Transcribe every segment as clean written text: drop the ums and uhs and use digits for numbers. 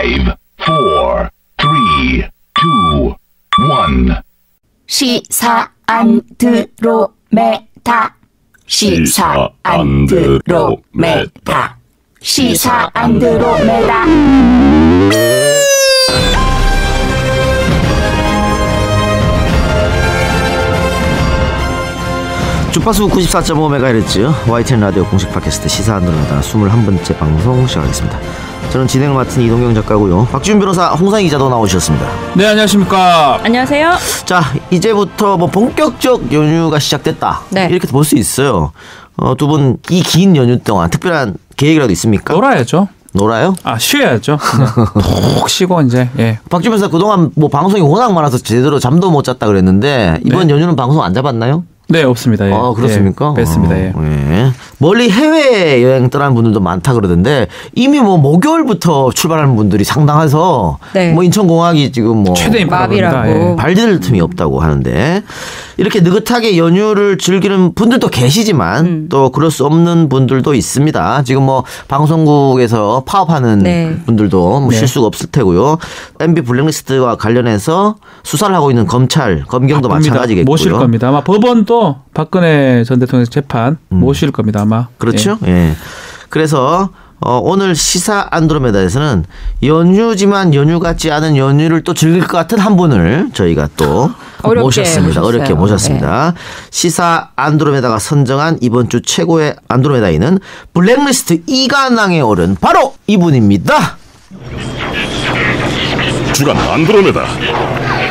1. 시사 안드로메다. 시사 안드로메다. 시사 안드로메다. 주파수 94.5MHz YTN 라디오 공식 팟캐스트 시사 안드로메다 21번째 방송 시작하겠습니다. 저는 진행을 맡은 이동경 작가고요. 박지훈 변호사, 홍상희 기자도 나오셨습니다. 네, 안녕하십니까. 안녕하세요. 자, 이제부터 뭐 본격적 연휴가 시작됐다. 네. 이렇게 볼 수 있어요. 두 분 이 긴 연휴 동안 특별한 계획이라도 있습니까? 놀아야죠. 놀아요? 쉬어야죠. 푹 쉬고 이제. 예. 박지훈 변호사 그동안 뭐 방송이 워낙 많아서 제대로 잠도 못 잤다 그랬는데 이번 연휴는 방송 안 잡았나요? 네, 없습니다. 예. 그렇습니까? 예, 뺐습니다. 예. 예. 멀리 해외 여행 떠나는 분들도 많다 그러던데 이미 뭐 목요일부터 출발하는 분들이 상당해서 네. 뭐 인천공항이 지금 뭐 최대 인파라고 마비라고. 합니다. 예. 발 디딜 틈이 없다고 하는데 이렇게 느긋하게 연휴를 즐기는 분들도 계시지만 또 그럴 수 없는 분들도 있습니다. 지금 뭐 방송국에서 파업하는 네. 분들도 뭐 네. 쉴 수가 없을 테고요. MB 블랙리스트와 관련해서 수사를 하고 있는 검찰, 검경도 마찬가지겠고요. 모실 겁니다. 아마 법원도 박근혜 전 대통령 재판 모실 겁니다. 아마. 그렇죠. 예. 그래서 오늘 시사 안드로메다에서는 연휴지만 연휴 같지 않은 연휴를 또 즐길 것 같은 한 분을 저희가 또 어렵게 모셨습니다. 모셨어요. 어렵게 모셨습니다. 시사 안드로메다가 선정한 이번 주 최고의 안드로메다인은 블랙리스트 2관왕에 오른 바로 이분입니다. 주간 안드로메다.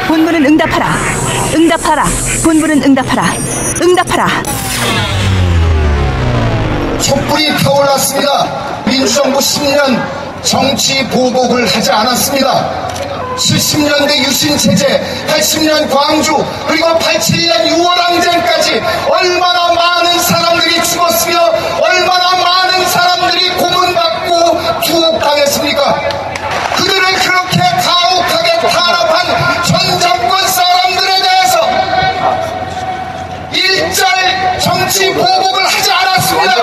본부는 응답하라. 응답하라. 본부는 응답하라. 응답하라. 촛불이 타올랐습니다. 민주정부 10년 정치 보복을 하지 않았습니다. 70년대 유신체제, 80년 광주, 그리고 87년 6월항쟁까지 얼마나 많은 사람들이 죽었으며 얼마나 많은 사람들이 고문받고 투옥당했습니까? 그들을 그렇게 가혹하게 탄압한 전 정권 사람들에 대해서 일절 정치 보복을 하지 않았습니다.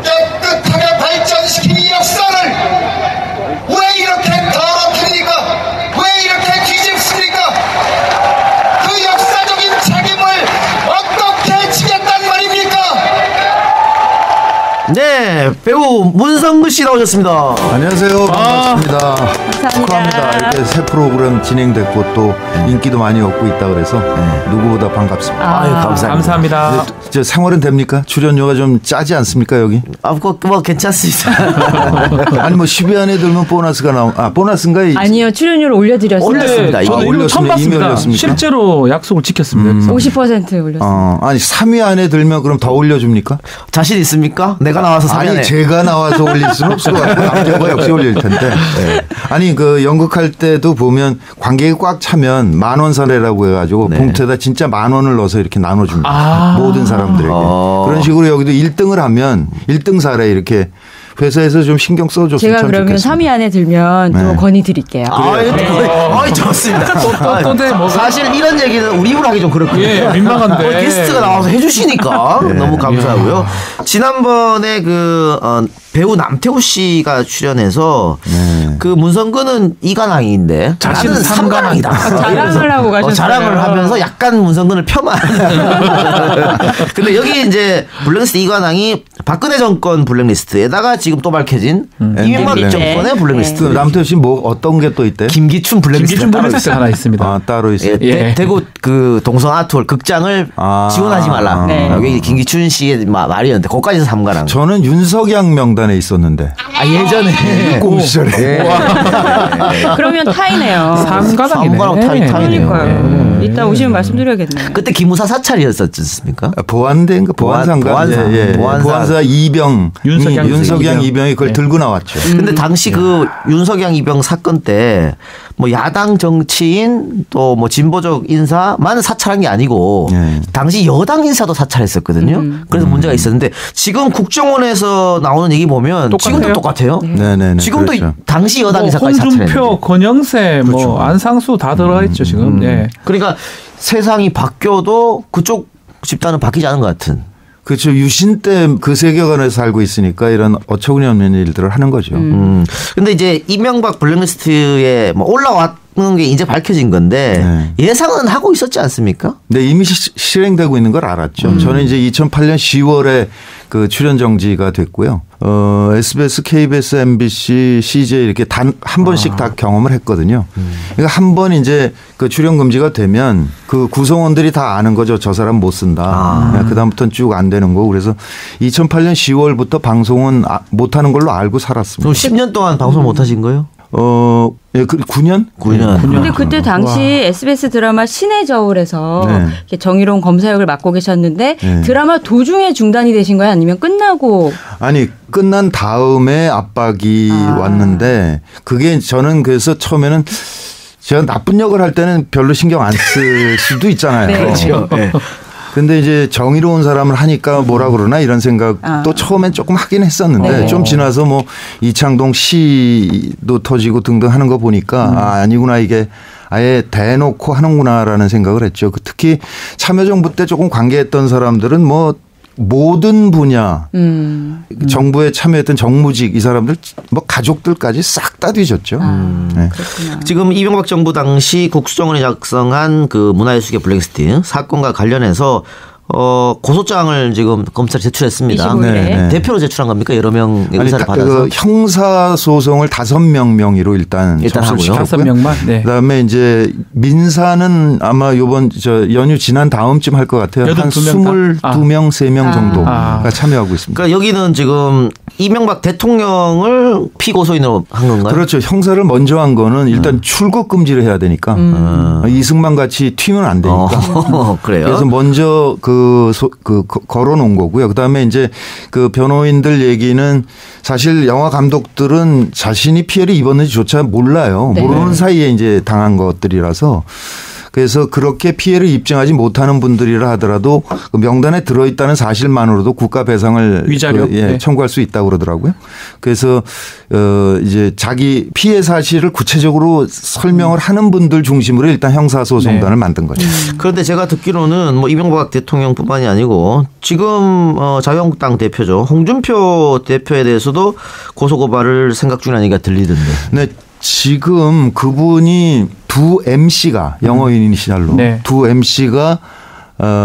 깨끗하게 발전시킨 이 역사를 왜 이렇게 더럽힙니까? 왜 이렇게 뒤집습니까? 그 역사적인 책임을 어떻게 지겠단 말입니까? 네, 배우 문성근 씨 나오셨습니다. 안녕하세요. 반갑습니다. 축하합니다. 이렇게 새 프로그램 진행됐고 또 인기도 많이 얻고 있다 그래서 누구보다 반갑습니다. 아유, 감사합니다. 감사합니다. 저 생활은 됩니까? 출연료가 좀 짜지 않습니까 여기? 뭐 괜찮습니다. 아니 뭐 10위 안에 들면 보너스가 보너스인가? 아니요, 출연료를 올려드렸어요. 올렸습니다. 이거 저는 이거 처음 올렸습니다. 이미 봤습니다. 올렸습니까? 실제로 약속을 지켰습니다. 그래서. 50% 올렸어요. 아니 3위 안에 들면 그럼 더 올려줍니까? 자신 있습니까? 내가 나와서 3년에. 아니 제가 나와서 올릴 수는 없을 것 같고 남자가 역시 올릴 텐데. 네. 아니 그 연극할 때도 보면 관객이 꽉 차면 만원 사례라고 해가지고 네. 봉투에다 진짜 10,000원을 넣어서 이렇게 나눠줍니다. 모든 사람들에게. 그런 식으로 여기도 1등을 하면 1등 사례 이렇게 회사에서 좀 신경 써줬으면 제가 참 그러면 좋겠습니다. 3위 안에 들면 또 네. 건의 드릴게요. 좋습니다. 또 뭐가? 사실 이런 얘기는 우리 입으로 하기 좀 그렇거든요. 예, 민망한데. 게스트가 나와서 해주시니까 너무 감사하고요. 지난번에 배우 남태우 씨가 출연해서 그 문성근은 이관왕인데 자신은 나는 삼관왕이다. 자랑을 하고 가셨어요. 자랑을 하면서 약간 문성근을 폄하하는. 근데 여기 이제 블랙리스트 이관왕이 박근혜 정권 블랙리스트에다가 지금 또 밝혀진 이명박 네. 정권의 블랙리스트. 남태우 씨 뭐 어떤 게 또 있대? 김기춘 블랙리스트. 김기춘 블랙리스트 하나 있습니다. 아 따로 있어요. 예. 대구 그 동성 아트홀 극장을 지원하지 말라. 네. 여기 김기춘 씨의 말이었는데 거기까지서 삼관왕. 저는 윤석양 명단에 있었는데. 예전에 꼭 시절에. 그러면 타이네요. 삼가당이네. 삼가당 타이네요. 그러니까요. 이따 오시면 말씀드려야겠네요. 그때 기무사 사찰이었었지 않습니까? 보안대인가 보안사인가? 보안사. 예. 보안사 이병 윤석양 이병이 그걸 들고 나왔죠. 근데 당시 그 윤석양 이병 사건 때 뭐 야당 정치인 또 뭐 진보적 인사만 사찰한 게 아니고 당시 여당 인사도 사찰했었거든요. 그래서 문제가 있었는데 지금 국정원에서 나오는 얘기 보면 지금도 똑같아요. 네네네. 지금도 그렇죠. 당시 여당 인사까지 사찰했는데. 홍준표, 권영세, 그렇죠. 안상수 다 들어가 있죠 지금. 예. 그러니까 세상이 바뀌어도 그쪽 집단은 바뀌지 않은 것 같은. 그렇죠. 유신 때 그 세계관에서 살고 있으니까 이런 어처구니없는 일들을 하는 거죠. 근데 이제 이명박 블랙리스트에 뭐 올라왔는 게 이제 밝혀진 건데 예상은 하고 있었지 않습니까? 네, 이미 실행되고 있는 걸 알았죠. 저는 이제 2008년 10월에 그 출연 정지가 됐고요. SBS, KBS, MBC, CJ 이렇게 단 한 번씩 다 경험을 했거든요. 그러니까 한 번 이제 그 출연 금지가 되면 그 구성원들이 다 아는 거죠. 저 사람 못 쓴다. 그다음부터는 쭉 안 되는 거고. 그래서 2008년 10월부터 방송은 못 하는 걸로 알고 살았습니다. 그럼 10년 동안 방송 못 하신 거예요? 예, 9년? 9년. 근데 그때 당시 SBS 드라마 신의 저울에서 네. 이렇게 정의로운 검사 역을 맡고 계셨는데 네. 드라마 도중에 중단이 되신 거예요? 아니면 끝나고? 아니 끝난 다음에 압박이 왔는데 그게 저는 그래서 처음에는 제가 나쁜 역을 할 때는 별로 신경 안 쓸 수도 있잖아요. 네. 그렇죠. 네. 근데 이제 정의로운 사람을 하니까 뭐라 그러나 이런 생각도 처음엔 조금 하긴 했었는데 네. 좀 지나서 뭐 이창동 시도 터지고 등등 하는 거 보니까 아니구나 이게 아예 대놓고 하는구나라는 생각을 했죠. 특히 참여정부 때 조금 관계했던 사람들은 뭐 모든 분야 정부에 참여했던 정무직 이 사람들 뭐 가족들까지 싹 다 뒤졌죠. 네. 지금 이명박 정부 당시 국수정원이 작성한 그 문화예술계 블랙리스트 사건과 관련해서 고소장을 지금 검찰에 제출했습니다. 25일에. 네. 대표로 제출한 겁니까? 여러 명의 의사를 받아서. 그 형사 소송을 5명 명의로 일단 접수를 하고요. 시켰고요. 5명만. 네. 그다음에 이제 민사는 아마 요번 연휴 지난 다음쯤 할 것 같아요. 한 82명 22명, 3명 정도가 참여하고 있습니다. 그러니까 여기는 지금 이명박 대통령을 피고소인으로 한 건가요? 그렇죠. 형사를 먼저 한 거는 일단 출국 금지를 해야 되니까 이승만 같이 튀면 안 되니까. 그래요. 그래서 먼저 걸어놓은 거고요. 그다음에 이제 그 변호인들 얘기는 사실 영화 감독들은 자신이 피해를 입었는지조차 몰라요. 네. 모르는 사이에 이제 당한 것들이라서. 그래서 그렇게 피해를 입증하지 못하는 분들이라 하더라도 그 명단에 들어있다는 사실만으로도 국가 배상을 위자료 네. 청구할 수 있다고 그러더라고요. 그래서 이제 자기 피해 사실을 구체적으로 설명을 하는 분들 중심으로 일단 형사소송단을 만든 거죠. 그런데 제가 듣기로는 뭐 이명박 대통령뿐만이 아니고 지금 자유한국당 대표죠. 홍준표 대표에 대해서도 고소고발을 생각 중이라는 얘기가 들리던데. 네. 지금 그분이 두 MC가 영어인인 시절로 네. 두 MC가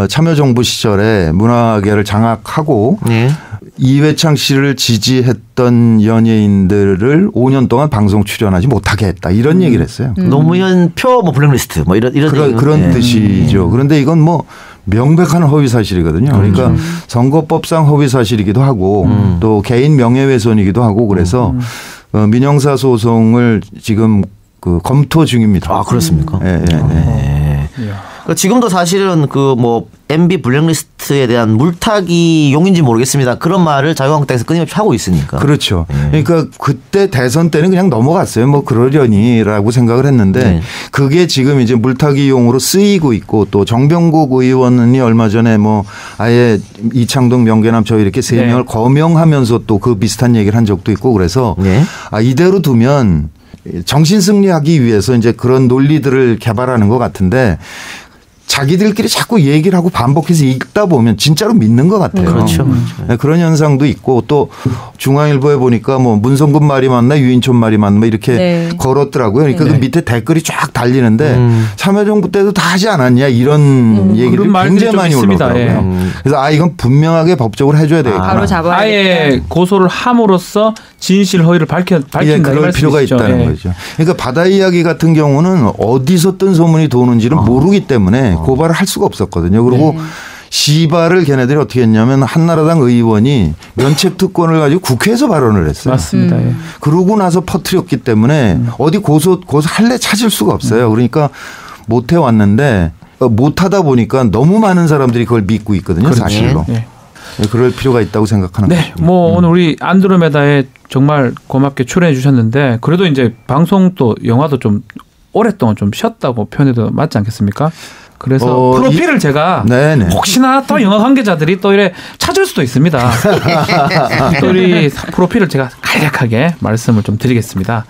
참여정부 시절에 문화계를 장악하고 네. 이회창 씨를 지지했던 연예인들을 5년 동안 방송 출연하지 못하게 했다 이런 얘기를 했어요. 노무현 표 뭐 블랙리스트 뭐 이런 그런 뜻이죠. 그런데 이건 뭐 명백한 허위 사실이거든요. 그러니까 선거법상 허위 사실이기도 하고 또 개인 명예훼손이기도 하고 그래서 민형사 소송을 지금 검토 중입니다. 아, 그렇습니까? 네, 네, 네. 그러니까 지금도 사실은 그 뭐 MB 블랙리스트에 대한 물타기 용인지 모르겠습니다. 그런 말을 자유한국당에서 끊임없이 하고 있으니까. 그렇죠. 그러니까 그때 대선 때는 그냥 넘어갔어요. 뭐 그러려니라고 생각을 했는데 네. 그게 지금 이제 물타기용으로 쓰이고 있고 또 정병국 의원이 얼마 전에 뭐 아예 이창동 명계남 저 이렇게 3명을 거명하면서 또 그 비슷한 얘기를 한 적도 있고 그래서 네. 이대로 두면 정신 승리하기 위해서 이제 그런 논리들을 개발하는 것 같은데 자기들끼리 자꾸 얘기를 하고 반복해서 읽다 보면 진짜로 믿는 것 같아요. 그렇죠. 네, 그런 현상도 있고 또 중앙일보에 보니까 뭐 문성근 말이 맞나 유인촌 말이 맞나 이렇게 네. 걸었더라고요. 그러니까 네. 그 밑에 댓글이 쫙 달리는데 참여정부 때도 다 하지 않았냐 이런 얘기를 굉장히 많이 올라오더라고요. 그래서 이건 분명하게 법적으로 해줘야 되겠다. 바로 잡아야 아예 고소를 함으로써 진실 허위를 밝힌다. 예, 그럴 필요가 있다는 거죠. 그러니까 바다 이야기 같은 경우는 어디서 뜬 소문이 도는지를 모르기 때문에 고발을 할 수가 없었거든요. 그리고 시발을 걔네들이 어떻게 했냐면 한나라당 의원이 면책특권을 가지고 국회에서 발언을 했어요. 맞습니다. 예. 그러고 나서 퍼뜨렸기 때문에 어디 고소할래 찾을 수가 없어요. 그러니까 못 해왔는데 못 하다 보니까 너무 많은 사람들이 그걸 믿고 있거든요. 사실로. 예. 그럴 필요가 있다고 생각하는 네, 거죠. 뭐 오늘 우리 안드로메다에 정말 고맙게 출연해 주셨는데 그래도 이제 방송 또 영화도 좀 오랫동안 좀 쉬었다고 표현해도 맞지 않겠습니까? 그래서 프로필을 제가 네네. 혹시나 또 영화 관계자들이 또 이래 찾을 수도 있습니다. 또 우리 프로필을 제가 간략하게 말씀을 좀 드리겠습니다.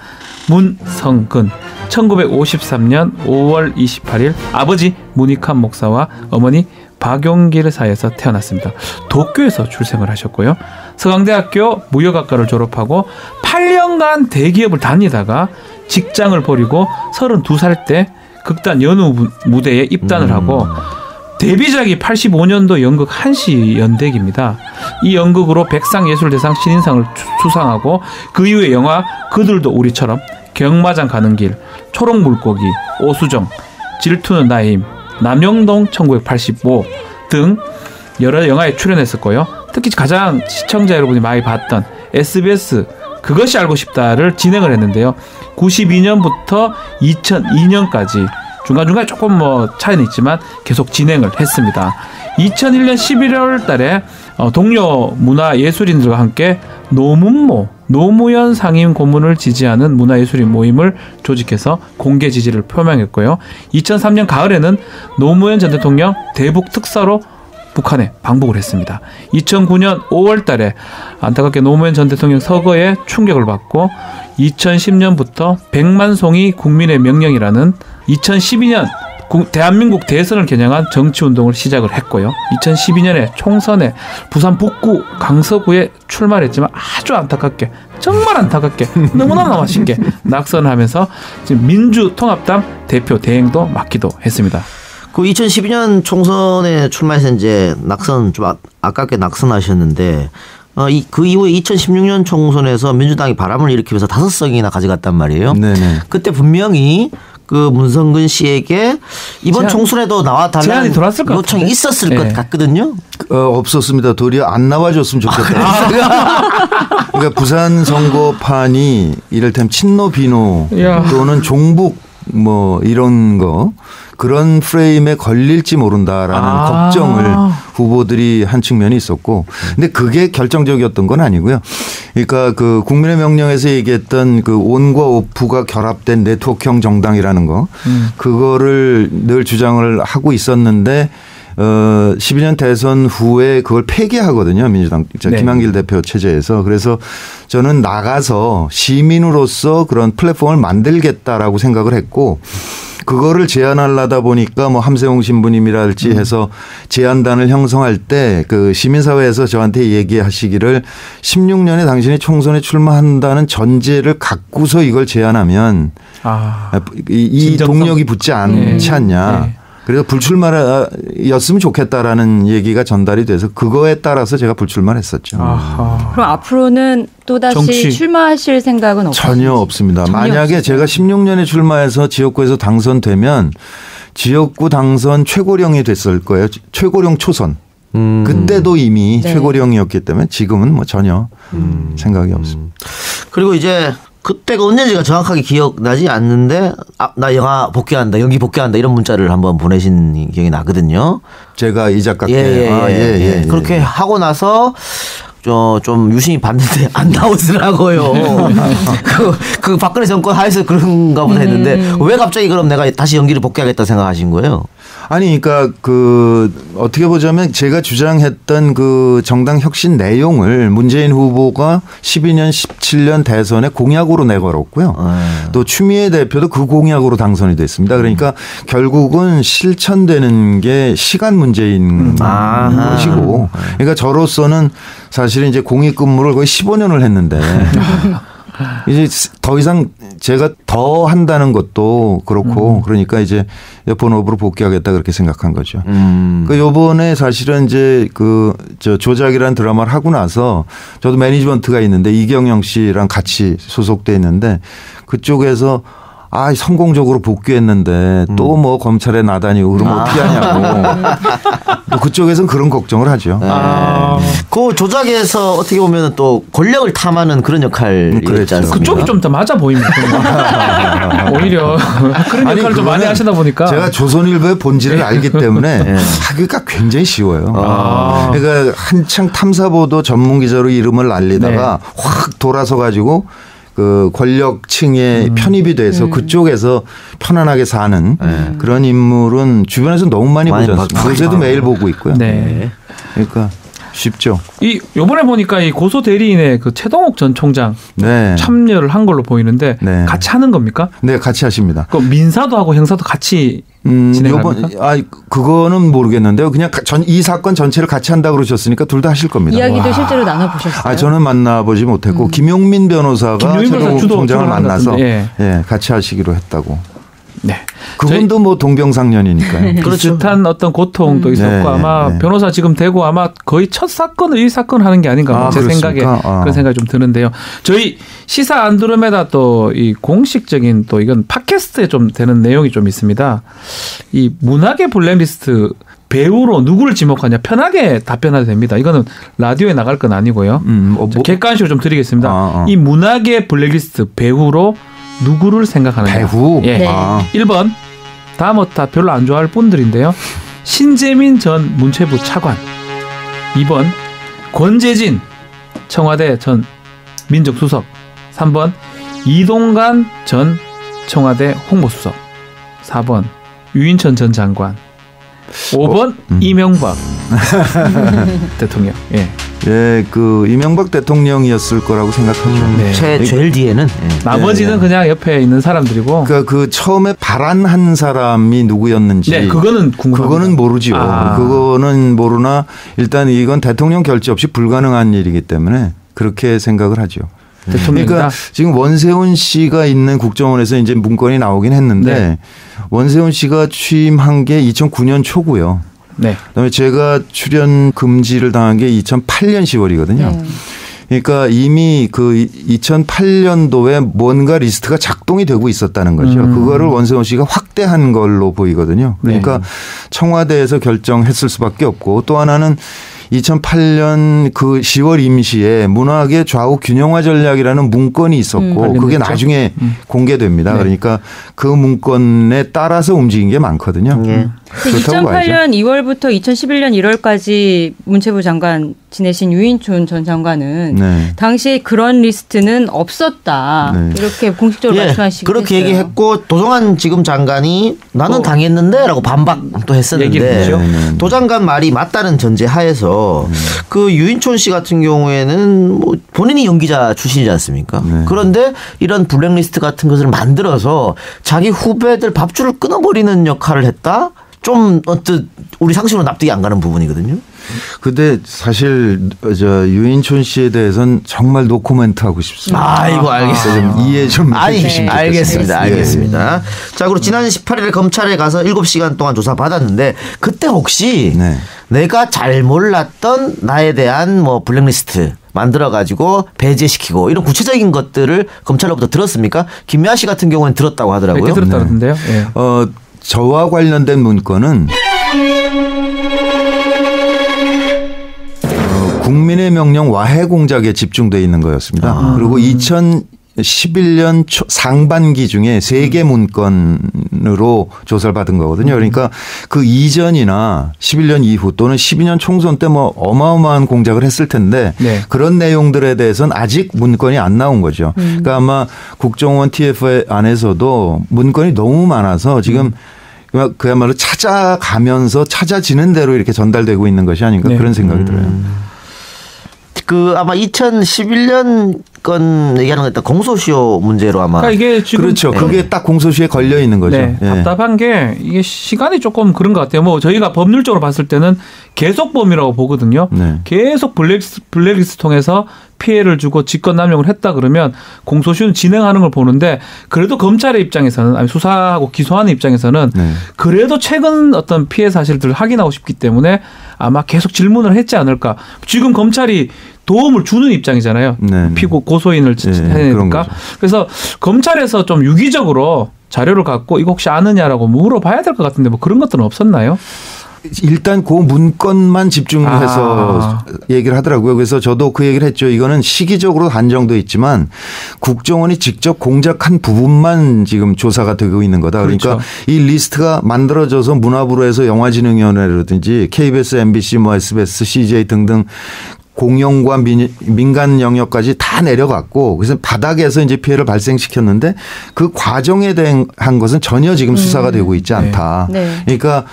문성근 1953년 5월 28일 아버지 문익환 목사와 어머니 박용길 사이에서 태어났습니다. 도쿄에서 출생을 하셨고요. 서강대학교 무역학과를 졸업하고 8년간 대기업을 다니다가 직장을 버리고 32살 때 극단 연우 무대에 입단을 하고 데뷔작이 85년도 연극 한시연대기입니다. 이 연극으로 백상예술대상 신인상을 수상하고 그 이후에 영화 그들도 우리처럼, 경마장 가는 길, 초록물고기, 오수정, 질투는 나의 힘, 남영동 1985 등 여러 영화에 출연했었고요. 특히 가장 시청자 여러분이 많이 봤던 SBS 그것이 알고 싶다를 진행을 했는데요. 92년부터 2002년까지 중간중간에 조금 차이는 있지만 계속 진행을 했습니다. 2001년 11월 달에 동료 문화예술인들과 함께 노무현 상임 고문을 지지하는 문화예술인 모임을 조직해서 공개 지지를 표명했고요. 2003년 가을에는 노무현 전 대통령 대북 특사로 북한에 방북을 했습니다. 2009년 5월 달에 안타깝게 노무현 전 대통령 서거에 충격을 받고 2010년부터 100만 송이 국민의 명령이라는 2012년 대한민국 대선을 겨냥한 정치운동을 시작을 했고요. 2012년에 총선에 부산 북구 강서구에 출마를 했지만 아주 안타깝게, 정말 안타깝게, 너무나 아쉽게 낙선을 하면서 지금 민주통합당 대표 대행도 맡기도 했습니다. 그 2012년 총선에 출마해서 이제 낙선 좀 아깝게 낙선하셨는데 그 이후에 2016년 총선에서 민주당이 바람을 일으키면서 5석이나 가져갔단 말이에요. 네네. 그때 분명히 그 문성근 씨에게 이번 총선에도 나와달라는 요청이 있었을 것 같거든요. 없었습니다. 도리어 안 나와줬으면 좋겠다. 그러니까 부산 선거판이 이를테면 친노 비노 또는 종북 이런 거 그런 프레임에 걸릴지 모른다라는 걱정을 후보들이 한 측면이 있었고, 근데 그게 결정적이었던 건 아니고요. 그러니까 그 국민의 명령에서 얘기했던 그 온과 오프가 결합된 네트워크형 정당이라는 거, 그거를 늘 주장을 하고 있었는데 12년 대선 후에 그걸 폐기하거든요. 민주당 김한길 대표 체제에서. 그래서 저는 나가서 시민으로서 그런 플랫폼을 만들겠다라고 생각을 했고, 그거를 제안하려다 보니까 함세웅 신부님이랄지 해서 제안단을 형성할 때 그 시민사회에서 저한테 얘기하시기를 16년에 당신이 총선에 출마한다는 전제를 갖고서 이걸 제안하면 이 동력이 붙지 않지 않냐. 그래서 불출마였으면 좋겠다라는 얘기가 전달이 돼서 그거에 따라서 제가 불출마를 했었죠. 그럼 앞으로는 또다시 출마하실 생각은 없어요? 전혀 없습니다. 만약에 제가 16년에 출마해서 지역구에서 당선되면 지역구 당선 최고령이 됐을 거예요. 최고령 초선. 그때도 이미 최고령이었기 때문에 지금은 전혀 생각이 없습니다. 그리고 이제 그때가 언제인지가 정확하게 기억나지 않는데 나 영화 복귀한다, 연기 복귀한다 이런 문자를 한번 보내신 기억이 나거든요. 제가 이 작가께 그렇게 하고 나서 좀 유심히 봤는데 안 나오더라고요. 그 박근혜 정권 하에서 그런가 보다 했는데 왜 갑자기 그럼 내가 다시 연기를 복귀하겠다 생각하신 거예요? 아니, 그러니까 어떻게 보자면 제가 주장했던 그 정당 혁신 내용을 문재인 후보가 12년, 17년 대선에 공약으로 내걸었고요. 또 추미애 대표도 그 공약으로 당선이 됐습니다. 그러니까 결국은 실천되는 게 시간 문제인 것이고, 그러니까 저로서는 사실은 이제 공익근무를 거의 15년을 했는데 이제 더 이상 제가 더 한다는 것도 그렇고 그러니까 이제 본업으로 복귀하겠다 그렇게 생각한 거죠. 그 요번에 사실은 이제 조작이라는 드라마를 하고 나서 저도 매니지먼트가 있는데 이경영 씨랑 같이 소속돼 있는데 그쪽에서 성공적으로 복귀했는데 또 검찰에 나다니고 그러면 어떻게 하냐고. 또 그쪽에서는 그런 걱정을 하죠. 그 조작에서 어떻게 보면 또 권력을 탐하는 그런 역할이었지 않습니까? 그쪽이 좀 더 맞아 보입니다. 오히려 그런 역할을 좀 많이 하시다 보니까. 제가 조선일보의 본질을 알기 때문에 하기가 굉장히 쉬워요. 그러니까 한창 탐사보도 전문기자로 이름을 날리다가 확 돌아서 가지고 그 권력층에 편입이 돼서 그쪽에서 편안하게 사는 그런 인물은 주변에서 너무 많이 보지 않습니까? 요새도 매일 보고 있고요. 네. 그러니까 쉽죠. 요번에 보니까 이 고소 대리인의 그 최동욱 전 총장 네. 참여를 한 걸로 보이는데 네. 같이 하는 겁니까? 네, 같이 하십니다. 그 민사도 하고 형사도 같이 진행합니까? 그거는 모르겠는데요. 그냥 이 사건 전체를 같이 한다고 그러셨으니까 둘 다 하실 겁니다. 이야기도 실제로 나눠보셨어요? 저는 만나보지 못했고 김용민 변호사가 최동욱 총장을 만나서 예, 같이 하시기로 했다고. 네. 그분도 뭐 동병상련이니까요. 비슷한 어떤 고통도 있었고 아마 변호사 지금 되고 아마 거의 첫 사건을 이 사건 하는 게 아닌가 제 생각에 그런 생각이 좀 드는데요. 저희 시사 안드로메다 또 이 공식적인 또 이건 팟캐스트에 좀 되는 내용이 좀 있습니다. 이 문학의 블랙리스트 배우로 누구를 지목하냐 편하게 답변해도 됩니다. 이거는 라디오에 나갈 건 아니고요. 객관식으로 좀 드리겠습니다. 이 문학의 블랙리스트 배우로 누구를 생각하느냐. 배우? 예. 1번 다음부터 다 별로 안 좋아할 분들인데요. 신재민 전 문체부 차관. 2번 권재진 청와대 전 민정수석. 3번 이동관 전 청와대 홍보수석. 4번 유인천 전 장관. 5번 이명박 대통령. 예. 예, 그 이명박 대통령이었을 거라고 생각하죠. 제일 뒤에는 나머지는 그냥 옆에 있는 사람들이고. 그러니까 그 처음에 발안한 사람이 누구였는지. 네, 그거는 궁금합니다. 그거는 모르지요. 그거는 모르나 일단 이건 대통령 결재 없이 불가능한 일이기 때문에 그렇게 생각을 하죠. 그러니까 지금 원세훈 씨가 있는 국정원에서 이제 문건이 나오긴 했는데 원세훈 씨가 취임한 게 2009년 초고요. 네. 그다음에 제가 출연 금지를 당한 게 2008년 10월이거든요. 그러니까 이미 그 2008년도에 뭔가 리스트가 작동이 되고 있었다는 거죠. 그거를 원세훈 씨가 확대한 걸로 보이거든요. 그러니까 청와대에서 결정했을 수밖에 없고 또 하나는 2008년 그 10월 임시에 문학의 좌우 균형화 전략이라는 문건이 있었고 그게 나중에 공개됩니다. 그러니까 그 문건에 따라서 움직인 게 많거든요. 2008년 2월부터 2011년 1월까지 문체부 장관 지내신 유인촌 전 장관은 당시에 그런 리스트는 없었다. 이렇게 공식적으로 말씀하시고 그렇게 얘기했고 도정환 지금 장관이 나는 당했는데 라고 반박도 했었는데 도 장관 말이 맞다는 전제 하에서 그 유인촌 씨 같은 경우에는 뭐 본인이 연기자 출신이지 않습니까? 그런데 이런 블랙리스트 같은 것을 만들어서 자기 후배들 밥줄을 끊어버리는 역할을 했다? 좀 우리 상식으로 납득이 안 가는 부분이거든요. 근데 사실 유인촌 씨에 대해서는 정말 노코멘트 하고 싶습니다. 아이고 알겠어요. 이해 좀 해주시면 알겠습니다. 알겠습니다. 자, 그리고 지난 18일에 검찰에 가서 7시간 동안 조사 받았는데 그때 혹시 내가 잘 몰랐던 나에 대한 뭐 블랙리스트 만들어가지고 배제시키고 이런 구체적인 것들을 검찰로부터 들었습니까? 김미아 씨 같은 경우는 들었다고 하더라고요. 몇 개 들었다는데요. 저와 관련된 문건은 국민의 명령 와해 공작에 집중되어 있는 거였습니다. 그리고 2011년 상반기 중에 3개 문건으로 조사를 받은 거거든요. 그러니까 그 이전이나 11년 이후 또는 12년 총선 때 뭐 어마어마한 공작을 했을 텐데 그런 내용들에 대해서는 아직 문건이 안 나온 거죠. 그러니까 아마 국정원 TF 안에서도 문건이 너무 많아서 지금 그야말로 찾아가면서 찾아지는 대로 이렇게 전달되고 있는 것이 아닌가 그런 생각이 들어요. 그 아마 2011년 건 얘기하는 거 공소시효 문제로 아마. 그러니까 이게 지금 그렇죠. 그게 딱 공소시효에 걸려 있는 거죠. 답답한 게 이게 시간이 조금 그런 것 같아요. 뭐 저희가 법률적으로 봤을 때는 계속범이라고 보거든요. 계속 블랙리스트 통해서 피해를 주고 직권남용을 했다 그러면 공소시효는 진행하는 걸 보는데 그래도 검찰의 입장에서는 아니 수사하고 기소하는 입장에서는 그래도 최근 어떤 피해 사실들을 확인하고 싶기 때문에 아마 계속 질문을 했지 않을까. 지금 검찰이 도움을 주는 입장이잖아요. 피고 고소인을 해내니까. 그래서 검찰에서 좀 유기적으로 자료를 갖고 이거 혹시 아느냐라고 물어봐야 될 것 같은데 뭐 그런 것들은 없었나요? 일단 그 문건만 집중해서 얘기를 하더라고요. 그래서 저도 그 얘기를 했죠. 이거는 시기적으로 한정돼 있지만 국정원이 직접 공작한 부분만 지금 조사가 되고 있는 거다. 그러니까 이 리스트가 만들어져서 문화부로 해서 영화진흥위원회라든지 KBS, MBC, 뭐 SBS, CJ 등등 공영과 민간 영역까지 다 내려갔고 그래서 바닥에서 이제 피해를 발생시켰는데 그 과정에 대한 것은 전혀 지금 수사가 되고 있지 않다. 그러니까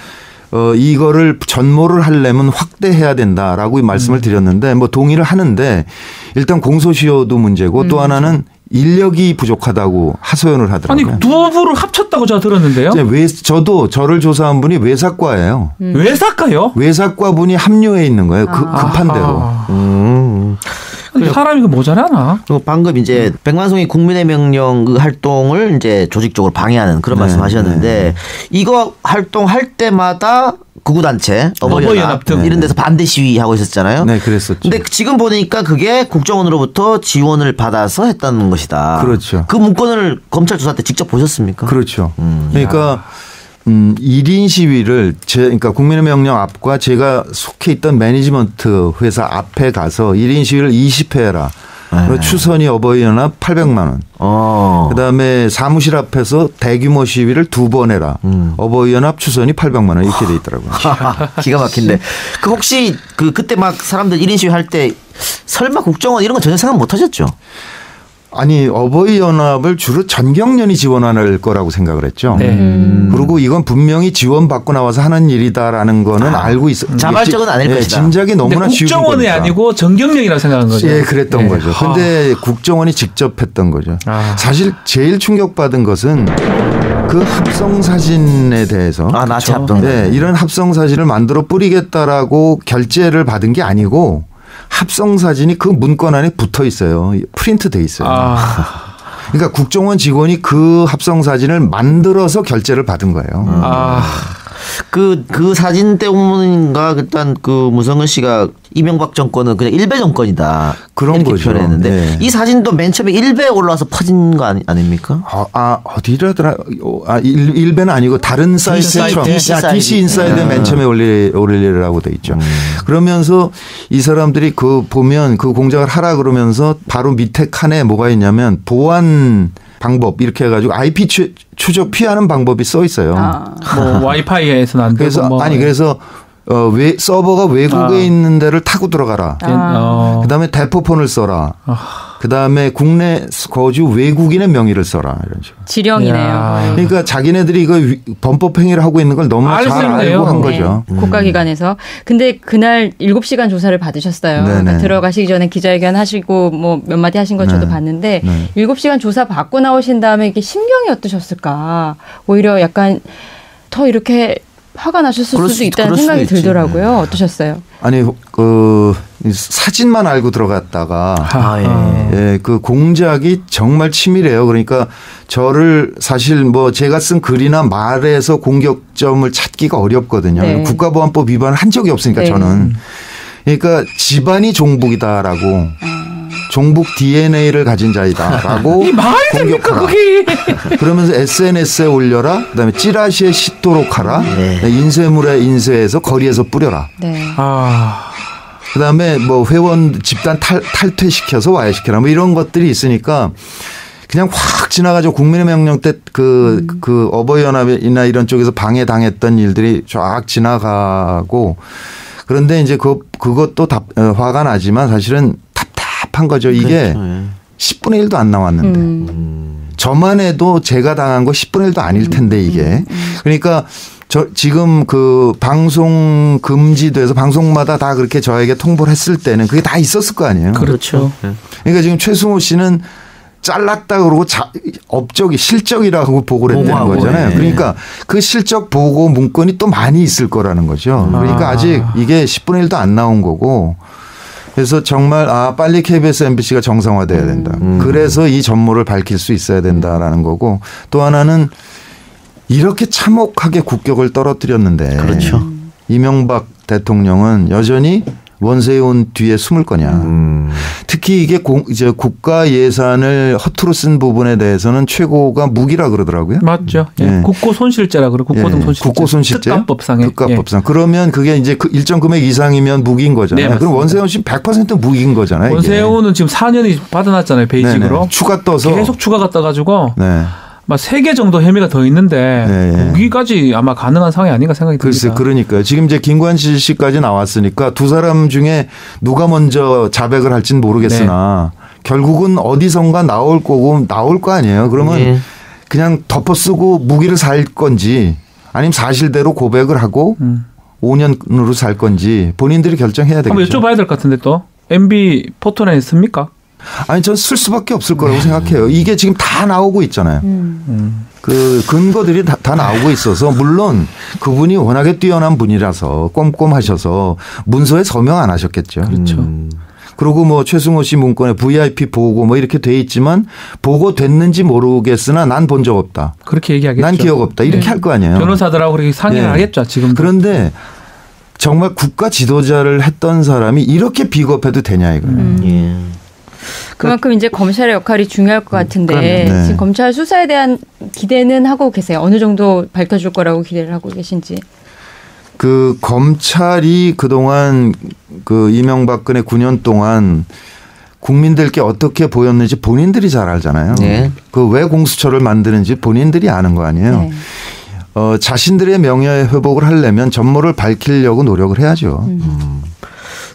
이거를 전모를 하려면 확대해야 된다라고 말씀을 드렸는데 뭐 동의를 하는데 일단 공소시효도 문제고 또 하나는 인력이 부족하다고 하소연을 하더라고요. 아니 두 부를 합쳤다고 제가 들었는데요. 저도 저를 조사한 분이 외사과예요. 외사과요? 외사과 분이 합류해 있는 거예요. 급한 대로. 사람이 그 모자라나? 방금 이제 백만송이 국민의 명령 그 활동을 이제 조직적으로 방해하는 그런 말씀하셨는데 이거 활동할 때마다 극우단체 어버이연합 등 이런 데서 반대 시위하고 있었잖아요. 네, 그랬었죠. 근데 지금 보니까 그게 국정원으로부터 지원을 받아서 했다는 것이다. 그렇죠. 그 문건을 검찰 조사 때 직접 보셨습니까? 그렇죠. 그러니까 1인 시위를 그러니까 국민의 명령 앞과 제가 속해 있던 매니지먼트 회사 앞에 가서 1인 시위를 20회 해라. 추선이 어버이연합 800만 원. 그다음에 사무실 앞에서 대규모 시위를 2번 해라. 어버이연합 추선이 800만 원 이렇게 돼 있더라고요. 기가 막힌데. 그 혹시 그때 막 사람들 1인 시위 할 때 설마 국정원 이런 거 전혀 생각 못 하셨죠? 아니 어버이연합을 주로 전경련이 지원할 거라고 생각을 했죠. 네. 그리고 이건 분명히 지원받고 나와서 하는 일이다라는 거는 알고 있어. 자발적은 아닐 것이다. 짐작이 너무나 쉬운 거니까. 국정원이 아니고 전경련이라고 생각한 거죠. 예, 그랬던 거죠. 그런데 국정원이 직접 했던 거죠. 사실 제일 충격받은 것은 그 합성 사진에 대해서 나치 합성. 네, 이런 합성 사진을 만들어 뿌리겠다라고 결재를 받은 게 아니고 합성 사진이 그 문건 안에 붙어 있어요. 프린트 돼 있어요. 그러니까 국정원 직원이 그 합성 사진을 만들어서 결재를 받은 거예요. 그 사진 때문인가 일단 그 무성은 씨가 이명박 정권은 그냥 일베 정권이다. 그런 이렇게 거죠. 표현했는데 네. 이 사진도 맨 처음에 일베에 올라와서 퍼진 거 아닙니까? 어디라더라? 일베는 아니고 다른 사이트처럼 DC 인사이드에 맨 처음에 올리라고 돼 있죠. 그러면서 이 사람들이 그 보면 그 공작을 하라 그러면서 바로 밑에 칸에 뭐가 있냐면 보안 방법 이렇게 해가지고 IP 추적 피하는 방법이 써 있어요. 뭐 와이파이에서는 안 되고 그래서 뭐. 그래서 서버가 외국에 있는 데를 타고 들어가라. 그다음에 대포폰을 써라. 그다음에 국내 거주 외국인의 명의를 써라. 이런 식으로. 지령이네요. 그러니까 자기네들이 이거 범법 행위를 하고 있는 걸 너무 잘 알고 한 거죠. 네. 국가기관에서. 근데 그날 7시간 조사를 받으셨어요. 그러니까 들어가시기 전에 기자회견 하시고 뭐 몇 마디 하신 거 저도 봤는데 7시간 조사 받고 나오신 다음에 이게 심경이 어떠셨을까? 오히려 약간 더 이렇게 화가 나셨을 수도 있다는 생각이 들더라고요. 어떠셨어요? 아니 사진만 알고 들어갔다가 그 공작이 정말 치밀해요. 그러니까 저를 사실 뭐 제가 쓴 글이나 말에서 공격점을 찾기가 어렵거든요. 네. 국가보안법 위반을 한 적이 없으니까 저는. 그러니까 집안이 종북이다라고. 종북 DNA를 가진 자이다라고 이 말이 됩니까 거기? 그러면서 SNS에 올려라. 그다음에 찌라시에 싣도록 하라. 인쇄물에 인쇄해서 거리에서 뿌려라. 그다음에 뭐 회원 집단 탈퇴시켜서 와해시켜라. 뭐 이런 것들이 있으니까 그냥 확 지나가죠. 국민의 명령 때 그 어버이연합이나 이런 쪽에서 방해당했던 일들이 쫙 지나가고 그런데 이제 그것도 화가 나지만 사실은 답답한 거죠. 이게 그렇죠. 10분의 1도 안 나왔는데 저만 해도 제가 당한 거 10분의 1도 아닐 텐데 이게 그러니까 지금 그 방송 금지돼서 방송마다 다 그렇게 저에게 통보를 했을 때는 그게 다 있었을 거 아니에요. 그렇죠. 그러니까 지금 최승호 씨는 잘랐다 그러고 업적이 실적이라고 보고를 했다는 거잖아요. 그러니까 그 실적 보고 문건이 또 많이 있을 거라는 거죠. 그러니까 아직 이게 10분의 1도 안 나온 거고 그래서 정말 빨리 KBS MBC가 정상화돼야 된다. 그래서 이 전모를 밝힐 수 있어야 된다라는 거고 또 하나는 이렇게 참혹하게 국격을 떨어뜨렸는데 그렇죠. 이명박 대통령은 여전히 원세훈 뒤에 숨을 거냐. 특히 이게 이제 국가 예산을 허투루 쓴 부분에 대해서는 최고가 무기라 그러더라고요. 맞죠. 예. 국고 손실죄라 그러고 국고등 손실죄. 국고 손실죄. 특가법상에. 특가법상. 그러면 그게 이제 그 일정 금액 이상이면 무기인 거잖아요. 네, 그럼 원세훈 씨 100% 무기인 거잖아요. 원세훈은 지금 4년이 받아놨잖아요. 베이직으로. 네네. 추가 떠서. 계속 추가가 떠가지고. 네. 막 3개 정도 혐의가 더 있는데 무기까지 아마 가능한 상황이 아닌가 생각이 듭니다. 글쎄, 그러니까요. 지금 이제 김관실 씨까지 나왔으니까 두 사람 중에 누가 먼저 자백을 할지는 모르겠으나 결국은 어디선가 나올 거고 나올 거 아니에요. 그러면 그냥 덮어쓰고 무기를 살 건지 아니면 사실대로 고백을 하고 5년으로 살 건지 본인들이 결정해야 되겠죠. 한번 여쭤봐야 될 것 같은데 또 MB 포토라인 씁니까? 아니 전 쓸 수밖에 없을 거라고 생각해요. 이게 지금 다 나오고 있잖아요. 그 근거들이 다 나오고 있어서 물론 그분이 워낙에 뛰어난 분이라서 꼼꼼하셔서 문서에 서명 안 하셨겠죠. 그렇죠. 그리고 뭐 최승호 씨 문건에 VIP 보고 뭐 이렇게 돼 있지만 보고됐는지 모르겠으나 난 본 적 없다. 그렇게 얘기하겠죠. 난 기억 없다. 이렇게 할 거 아니에요. 변호사들하고 그렇게 상의를 하겠죠. 지금. 그런데 정말 국가 지도자를 했던 사람이 이렇게 비겁해도 되냐 이거예요. 그만큼 이제 검찰의 역할이 중요할 것 같은데 지금 검찰 수사에 대한 기대는 하고 계세요. 어느 정도 밝혀줄 거라고 기대를 하고 계신지. 그 검찰이 그동안 그 이명박근혜 9년 동안 국민들께 어떻게 보였는지 본인들이 잘 알잖아요. 그 왜 공수처를 만드는지 본인들이 아는 거 아니에요. 자신들의 명예 회복을 하려면 전모를 밝히려고 노력을 해야죠.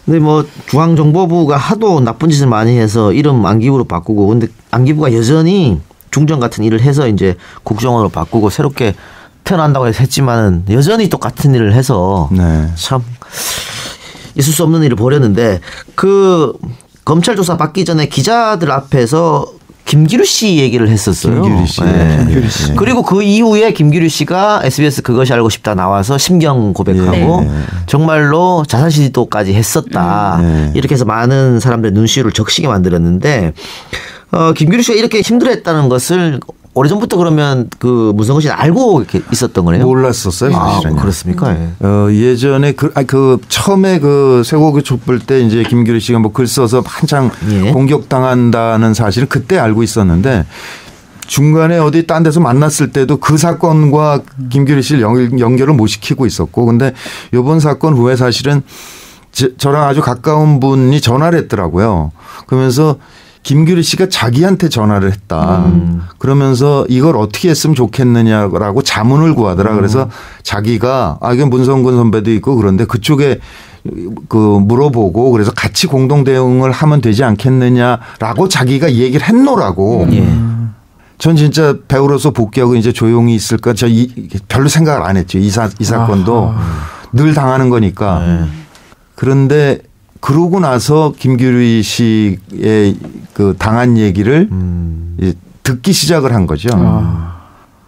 근데 뭐 중앙정보부가 하도 나쁜 짓을 많이 해서 이름 안기부로 바꾸고 근데 안기부가 여전히 중정 같은 일을 해서 이제 국정원으로 바꾸고 새롭게 태어난다고 해서 했지만은 여전히 똑같은 일을 해서 참 있을 수 없는 일을 벌였는데 그 검찰 조사 받기 전에 기자들 앞에서 김기류 씨 얘기를 했었어요. 김기류 씨. 김기류 씨. 그리고 그 이후에 김기류 씨가 SBS 그것이 알고 싶다 나와서 심경 고백하고 정말로 자살 시도까지 했었다. 이렇게 해서 많은 사람들의 눈시울을 적시게 만들었는데 김기류 씨가 이렇게 힘들어했다는 것을 오래전부터 그러면 그 문성근 씨는 알고 이렇게 있었던 거네요? 몰랐었어요, 사실은. 그렇습니까? 예전에 그 처음에 그 쇠고기 촛불 때 이제 김기류 씨가 뭐 글 써서 한창 공격당한다는 사실은 그때 알고 있었는데 중간에 어디 딴 데서 만났을 때도 그 사건과 김기류 씨를 연결을 못 시키고 있었고 근데 이번 사건 후에 사실은 저랑 아주 가까운 분이 전화를 했더라고요. 그러면서 김기류 씨가 자기한테 전화를 했다. 그러면서 이걸 어떻게 했으면 좋겠느냐라고 자문을 구하더라. 그래서 자기가 이건 문성근 선배도 있고 그런데 그쪽에 그 물어보고 그래서 같이 공동 대응을 하면 되지 않겠느냐라고 자기가 얘기를 했노라고. 전 진짜 배우로서 복귀하고 이제 조용히 있을까 저 별로 생각을 안 했죠. 이 사건도 늘 당하는 거니까. 그런데 그러고 나서 김기류 씨의 그 당한 얘기를 듣기 시작을 한 거죠.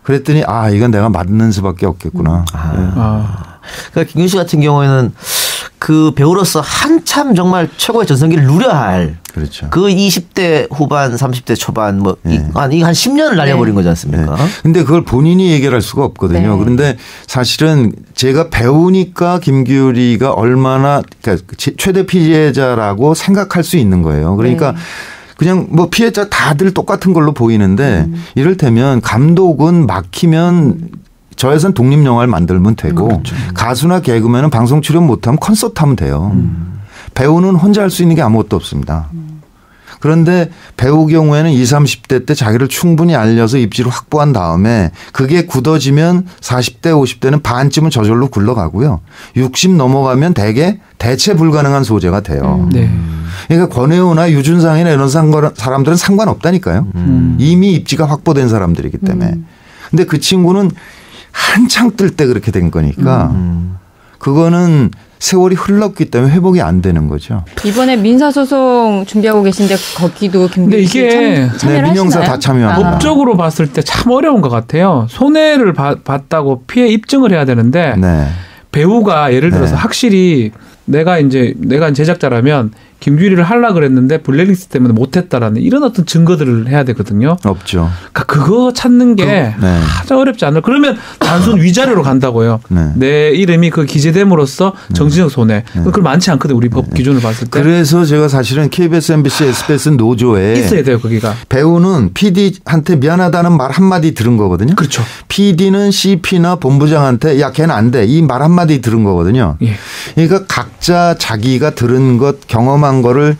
그랬더니 이건 내가 맞는 수밖에 없겠구나. 그러니까 김기류 씨 같은 경우에는 그 배우로서 한참 정말 최고의 전성기를 누려야 할. 그렇죠. 그 20대 후반, 30대 초반 뭐 한 10년을 날려버린 거지 않습니까? 근데 그걸 본인이 얘기할 수가 없거든요. 그런데 사실은 제가 배우니까 김규리가 얼마나 그러니까 최대 피해자라고 생각할 수 있는 거예요. 그러니까 그냥 뭐 피해자 다들 똑같은 걸로 보이는데 이를테면 감독은 막히면 저예산 독립영화를 만들면 되고 가수나 개그맨은 방송 출연 못하면 콘서트 하면 돼요. 배우는 혼자 할 수 있는 게 아무것도 없습니다. 그런데 배우 경우에는 20, 30대 때 자기를 충분히 알려서 입지를 확보한 다음에 그게 굳어지면 40대, 50대는 반쯤은 저절로 굴러가고요. 60 넘어가면 대체 불가능한 소재가 돼요. 그러니까 권혜우나 유준상이나 이런 사람들은 상관없다니까요. 이미 입지가 확보된 사람들이기 때문에. 근데 그 친구는 한창 뜰 때 그렇게 된 거니까 그거는 세월이 흘렀기 때문에 회복이 안 되는 거죠. 이번에 민사소송 준비하고 계신데 거기도 김기류 씨 참여를 민형사 하시나요? 다 참여합니다. 법적으로 봤을 때 참 어려운 것 같아요. 손해를 봤다고 피해 입증을 해야 되는데 배우가 예를 들어서 확실히 내가 제작자라면 김규리를 하려고 그랬는데 블랙리스트 때문에 못했다라는 이런 어떤 증거들을 해야 되거든요. 없죠. 그러니까 그거 찾는 게 가장 어렵지 않나. 그러면 단순 위자료로 간다고요. 내 이름이 그 기재됨으로써 정치적 손해. 그걸 많지 않거든요. 우리 법 기준을 봤을 때. 그래서 제가 사실은 KBS, MBC, SBS 노조에 있어야 돼요. 거기가. 배우는 PD한테 미안하다는 말 한마디 들은 거거든요. 그렇죠. PD는 CP나 본부장한테 야 걔는 안 돼. 이 말 한마디 들은 거거든요. 그러니까 각자 자기가 들은 것 경험한 거를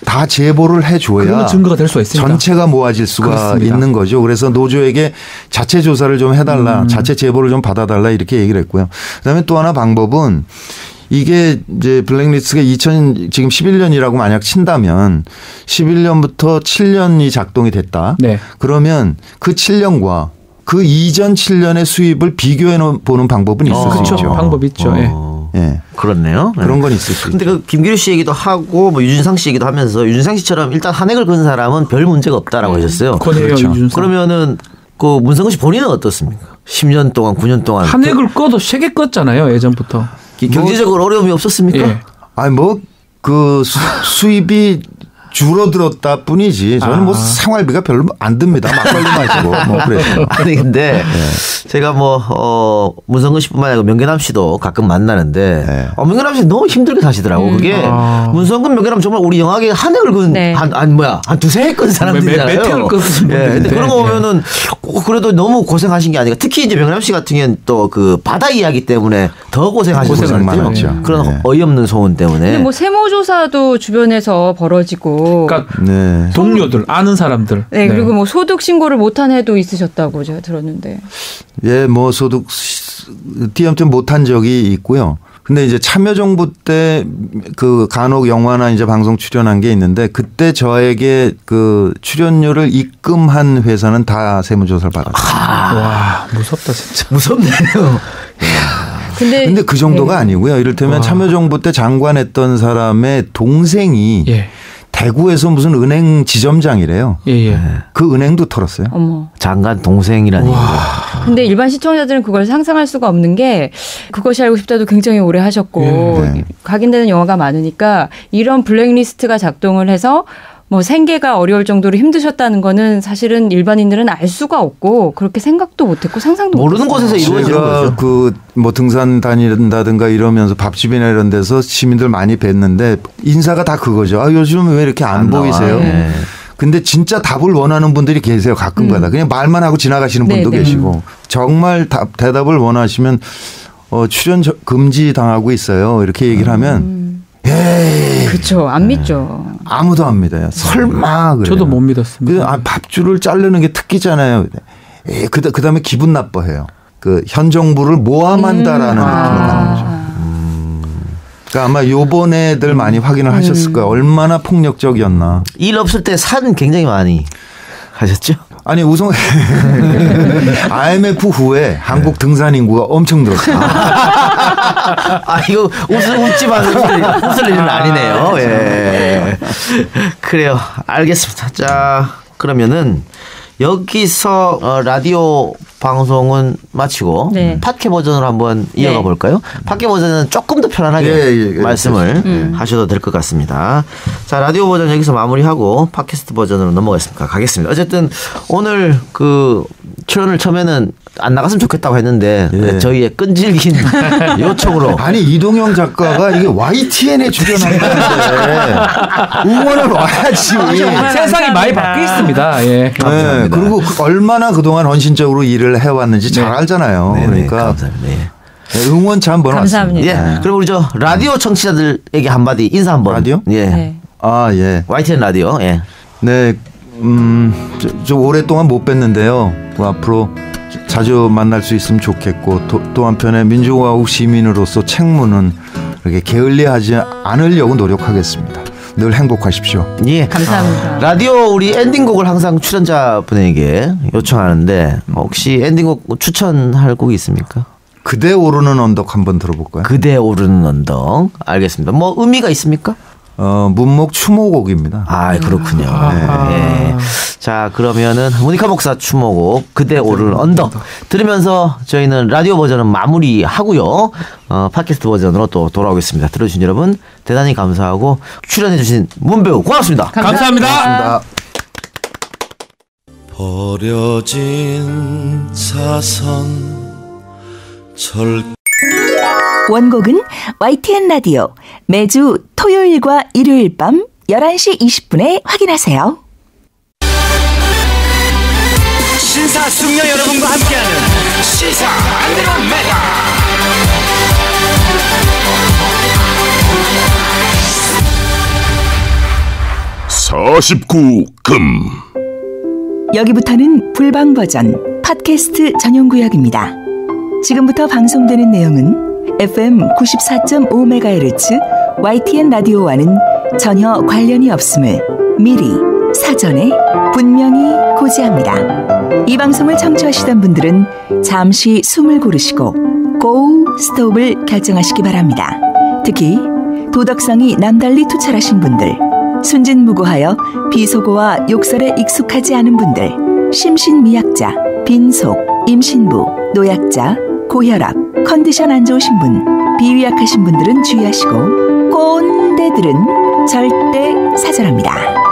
다 제보를 해줘야 그러면 증거가 될 수가 있습니다. 전체가 모아질 수가 그렇습니다. 있는 거죠. 그래서 노조에게 자체 조사를 좀 해달라, 자체 제보를 좀 받아달라 이렇게 얘기를 했고요. 그다음에 또 하나 방법은 이게 이제 블랙리스트가 지금 11년이라고 만약 친다면 11년부터 7년이 작동이 됐다. 그러면 그 7년과 그 이전 7년의 수입을 비교해 보는 방법은 있을 수 있죠. 방법 있죠. 예. 그렇네요. 그런 건 있을 수 있죠. 근데 그 김규리 씨 얘기도 하고 뭐 유준상 씨 얘기도 하면서 유준상 씨처럼 일단 한획을 건 사람은 별 문제가 없다라고 하셨어요. 그렇죠. 그러면은 그 문성근 씨 본인은 어떻습니까? 10년 동안 9년 동안 한획을 꺼도 세게 껐잖아요. 예전부터. 경제적으로 어려움이 없었습니까? 예. 아니 뭐 그 수입이 줄어들었다 뿐이지 저는 뭐 생활비가 별로 안 듭니다. 막걸리 마시고 뭐 그래서. 아니 근데 제가 뭐 문성근 씨뿐만 아니라 명계남 씨도 가끔 만나는데 명계남 씨 너무 힘들게 사시더라고. 그게 문성근 명계남 정말 우리 영화계 한획을 건 한 두세 해 건 사람들이잖아요. 몇 해를 껐으면 근데 그런 거 보면은 그래도 너무 고생하신 게 아닌가. 특히 이제 명계남 씨 같은 경우는 또 그 바다 이야기 때문에 더 고생하시고 많았죠. 그런 어이없는 소문 때문에. 근데 뭐 세무조사도 주변에서 벌어지고. 그러니까 동료들 아는 사람들. 네, 그리고 뭐 소득 신고를 못한 해도 있으셨다고 제가 들었는데. 예, 뭐 소득 띄엄띄엄 못한 적이 있고요. 근데 이제 참여정부 때 그 간혹 영화나 이제 방송 출연한 게 있는데 그때 저에게 그 출연료를 입금한 회사는 다 세무조사를 받았어요. 와, 무섭다 진짜. 무섭네요. 근데 그 정도가 아니고요. 이를테면 참여정부 때 장관했던 사람의 동생이 대구에서 무슨 은행 지점장이래요. 그 은행도 털었어요. 어머. 장관 동생이라니. 근데 일반 시청자들은 그걸 상상할 수가 없는 게 그것이 알고 싶다도 굉장히 오래 하셨고 각인되는 영화가 많으니까 이런 블랙리스트가 작동을 해서 뭐 생계가 어려울 정도로 힘드셨다는 거는 사실은 일반인들은 알 수가 없고 그렇게 생각도 못했고 상상도 모르는 곳에서 이루어지는 거죠. 그 뭐 등산 다닌다든가 이러면서 밥집이나 이런 데서 시민들 많이 뵀는데 인사가 다 그거죠. 아, 요즘 왜 이렇게 안 보이세요? 근데 진짜 답을 원하는 분들이 계세요. 가끔가다. 그냥 말만 하고 지나가시는 분도 계시고 정말 대답을 원하시면 출연 금지 당하고 있어요. 이렇게 얘기를 하면 그렇죠. 안 믿죠. 아무도 안 믿어요. 설마 그래요. 저도 못 믿었습니다. 밥줄을 자르는 게 특기잖아요. 그다음에 기분 나빠해요. 그 현 정부를 모함한다라는 느낌을 받는 거죠. 그러니까 아마 요번에들 많이 확인을 하셨을 거예요. 얼마나 폭력적이었나. 일 없을 때 산 굉장히 많이 하셨죠? 아니 우선 IMF 후에 한국 등산 인구가 엄청 늘었어요. 이거 웃지 마세요. 웃을 일은 아니네요. 예. 그래요. 알겠습니다. 자, 그러면은 여기서 라디오 방송은 마치고 팟캐 버전으로 한번 이어가 볼까요? 팟캐 버전은 조금 더 편안하게 말씀을 하셔도 될 것 같습니다. 자, 라디오 버전 여기서 마무리하고 팟캐스트 버전으로 가겠습니다. 어쨌든 오늘 그 출연을 처음에는 안 나갔으면 좋겠다고 했는데 저희의 끈질긴 요청으로 아니 이동영 작가가 이게 YTN에 출연한 건데 응원을 와야지. 세상이 많이 바뀌었습니다. 감사합니다. 그리고 얼마나 그동안 헌신적으로 일을 해왔는지 잘 알잖아요. 그러니까 감사합니다. 응원 참 번호 감사합니다. 그럼 우리 저 라디오 청취자들에게 한마디 인사 한번. 라디오? YTN 라디오. 네. 좀 오랫동안 못 뵀는데요. 앞으로 자주 만날 수 있으면 좋겠고 또 한편에 민주공화국 시민으로서 책무는 이렇게 게을리하지 않으려고 노력하겠습니다. 늘 행복하십시오. 감사합니다. 라디오 우리 엔딩곡을 항상 출연자분에게 요청하는데 혹시 엔딩곡 추천할 곡이 있습니까? 그대 오르는 언덕 한번 들어볼까요? 그대 오르는 언덕. 알겠습니다. 뭐 의미가 있습니까? 문목 추모곡입니다. 그렇군요. 자, 그러면은 모니카 목사 추모곡 그대 오르는 언덕 들으면서 저희는 라디오 버전은 마무리하고요. 팟캐스트 버전으로 또 돌아오겠습니다. 들어주신 여러분 대단히 감사하고 출연해주신 문배우 고맙습니다. 감사합니다. 버려진 사선 원곡은 YTN 라디오 매주 토요일과 일요일 밤 11시 20분에 확인하세요. 신사숙녀 여러분과 함께하는 시사 안드로메다. (49금) 여기부터는 불방 버전 팟캐스트 전용 구역입니다. 지금부터 방송되는 내용은 FM 94.5MHz YTN 라디오와는 전혀 관련이 없음을 미리 사전에 분명히 고지합니다. 이 방송을 청취하시던 분들은 잠시 숨을 고르시고 고, 스톱을 결정하시기 바랍니다. 특히 도덕성이 남달리 투철하신 분들, 순진무구하여 비속어와 욕설에 익숙하지 않은 분들, 심신미약자, 빈속, 임신부, 노약자, 고혈압, 컨디션 안 좋으신 분, 비위약하신 분들은 주의하시고 꼰대들은 절대 사절합니다.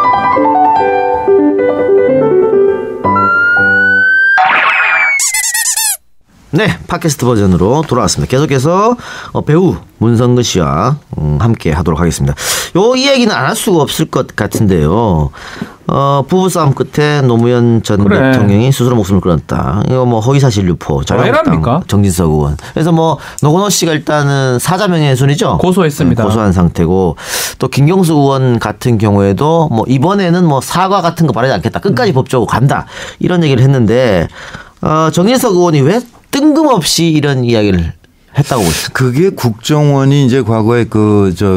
네, 팟캐스트 버전으로 돌아왔습니다. 계속해서 배우 문성근 씨와 함께 하도록 하겠습니다. 요 이야기는 안 할 수가 없을 것 같은데요. 부부싸움 끝에 노무현 전 대통령이 스스로 목숨을 끊었다. 이거 뭐 허위사실 유포, 자유한국당 정진석 의원. 그래서 뭐 노건호 씨가 일단은 사자 명예훼손이죠. 고소했습니다. 고소한 상태고 또 김경수 의원 같은 경우에도 뭐 이번에는 뭐 사과 같은 거 바라지 않겠다. 끝까지 법적으로 간다. 이런 얘기를 했는데 정진석 의원이 왜 뜬금없이 이런 이야기를 했다고 보셨어요? 그게 국정원이 이제 과거에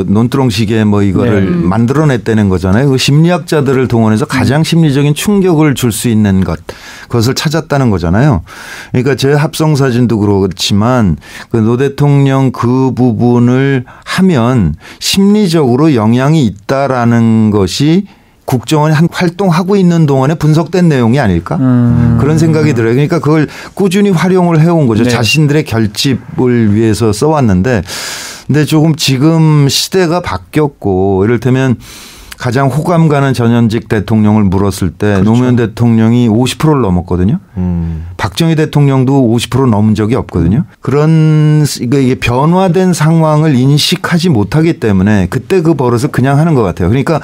논두렁식에 뭐 이거를 만들어냈다는 거잖아요. 그 심리학자들을 동원해서 가장 심리적인 충격을 줄 수 있는 그것을 찾았다는 거잖아요. 그러니까 제 합성 사진도 그렇지만 그 노 대통령 그 부분을 하면 심리적으로 영향이 있다라는 것이 국정원이 한 활동하고 있는 동안에 분석된 내용이 아닐까? 그런 생각이 들어요. 그러니까 그걸 꾸준히 활용을 해온 거죠. 네. 자신들의 결집을 위해서 써왔는데 근데 조금 지금 시대가 바뀌었고 이를테면 가장 호감 가는 전현직 대통령을 물었을 때 그렇죠. 노무현 대통령이 50%를 넘었거든요. 박정희 대통령도 50% 넘은 적이 없거든요. 그런 이게 변화된 상황을 인식하지 못하기 때문에 그때 그 버릇을 그냥 하는 것 같아요. 그러니까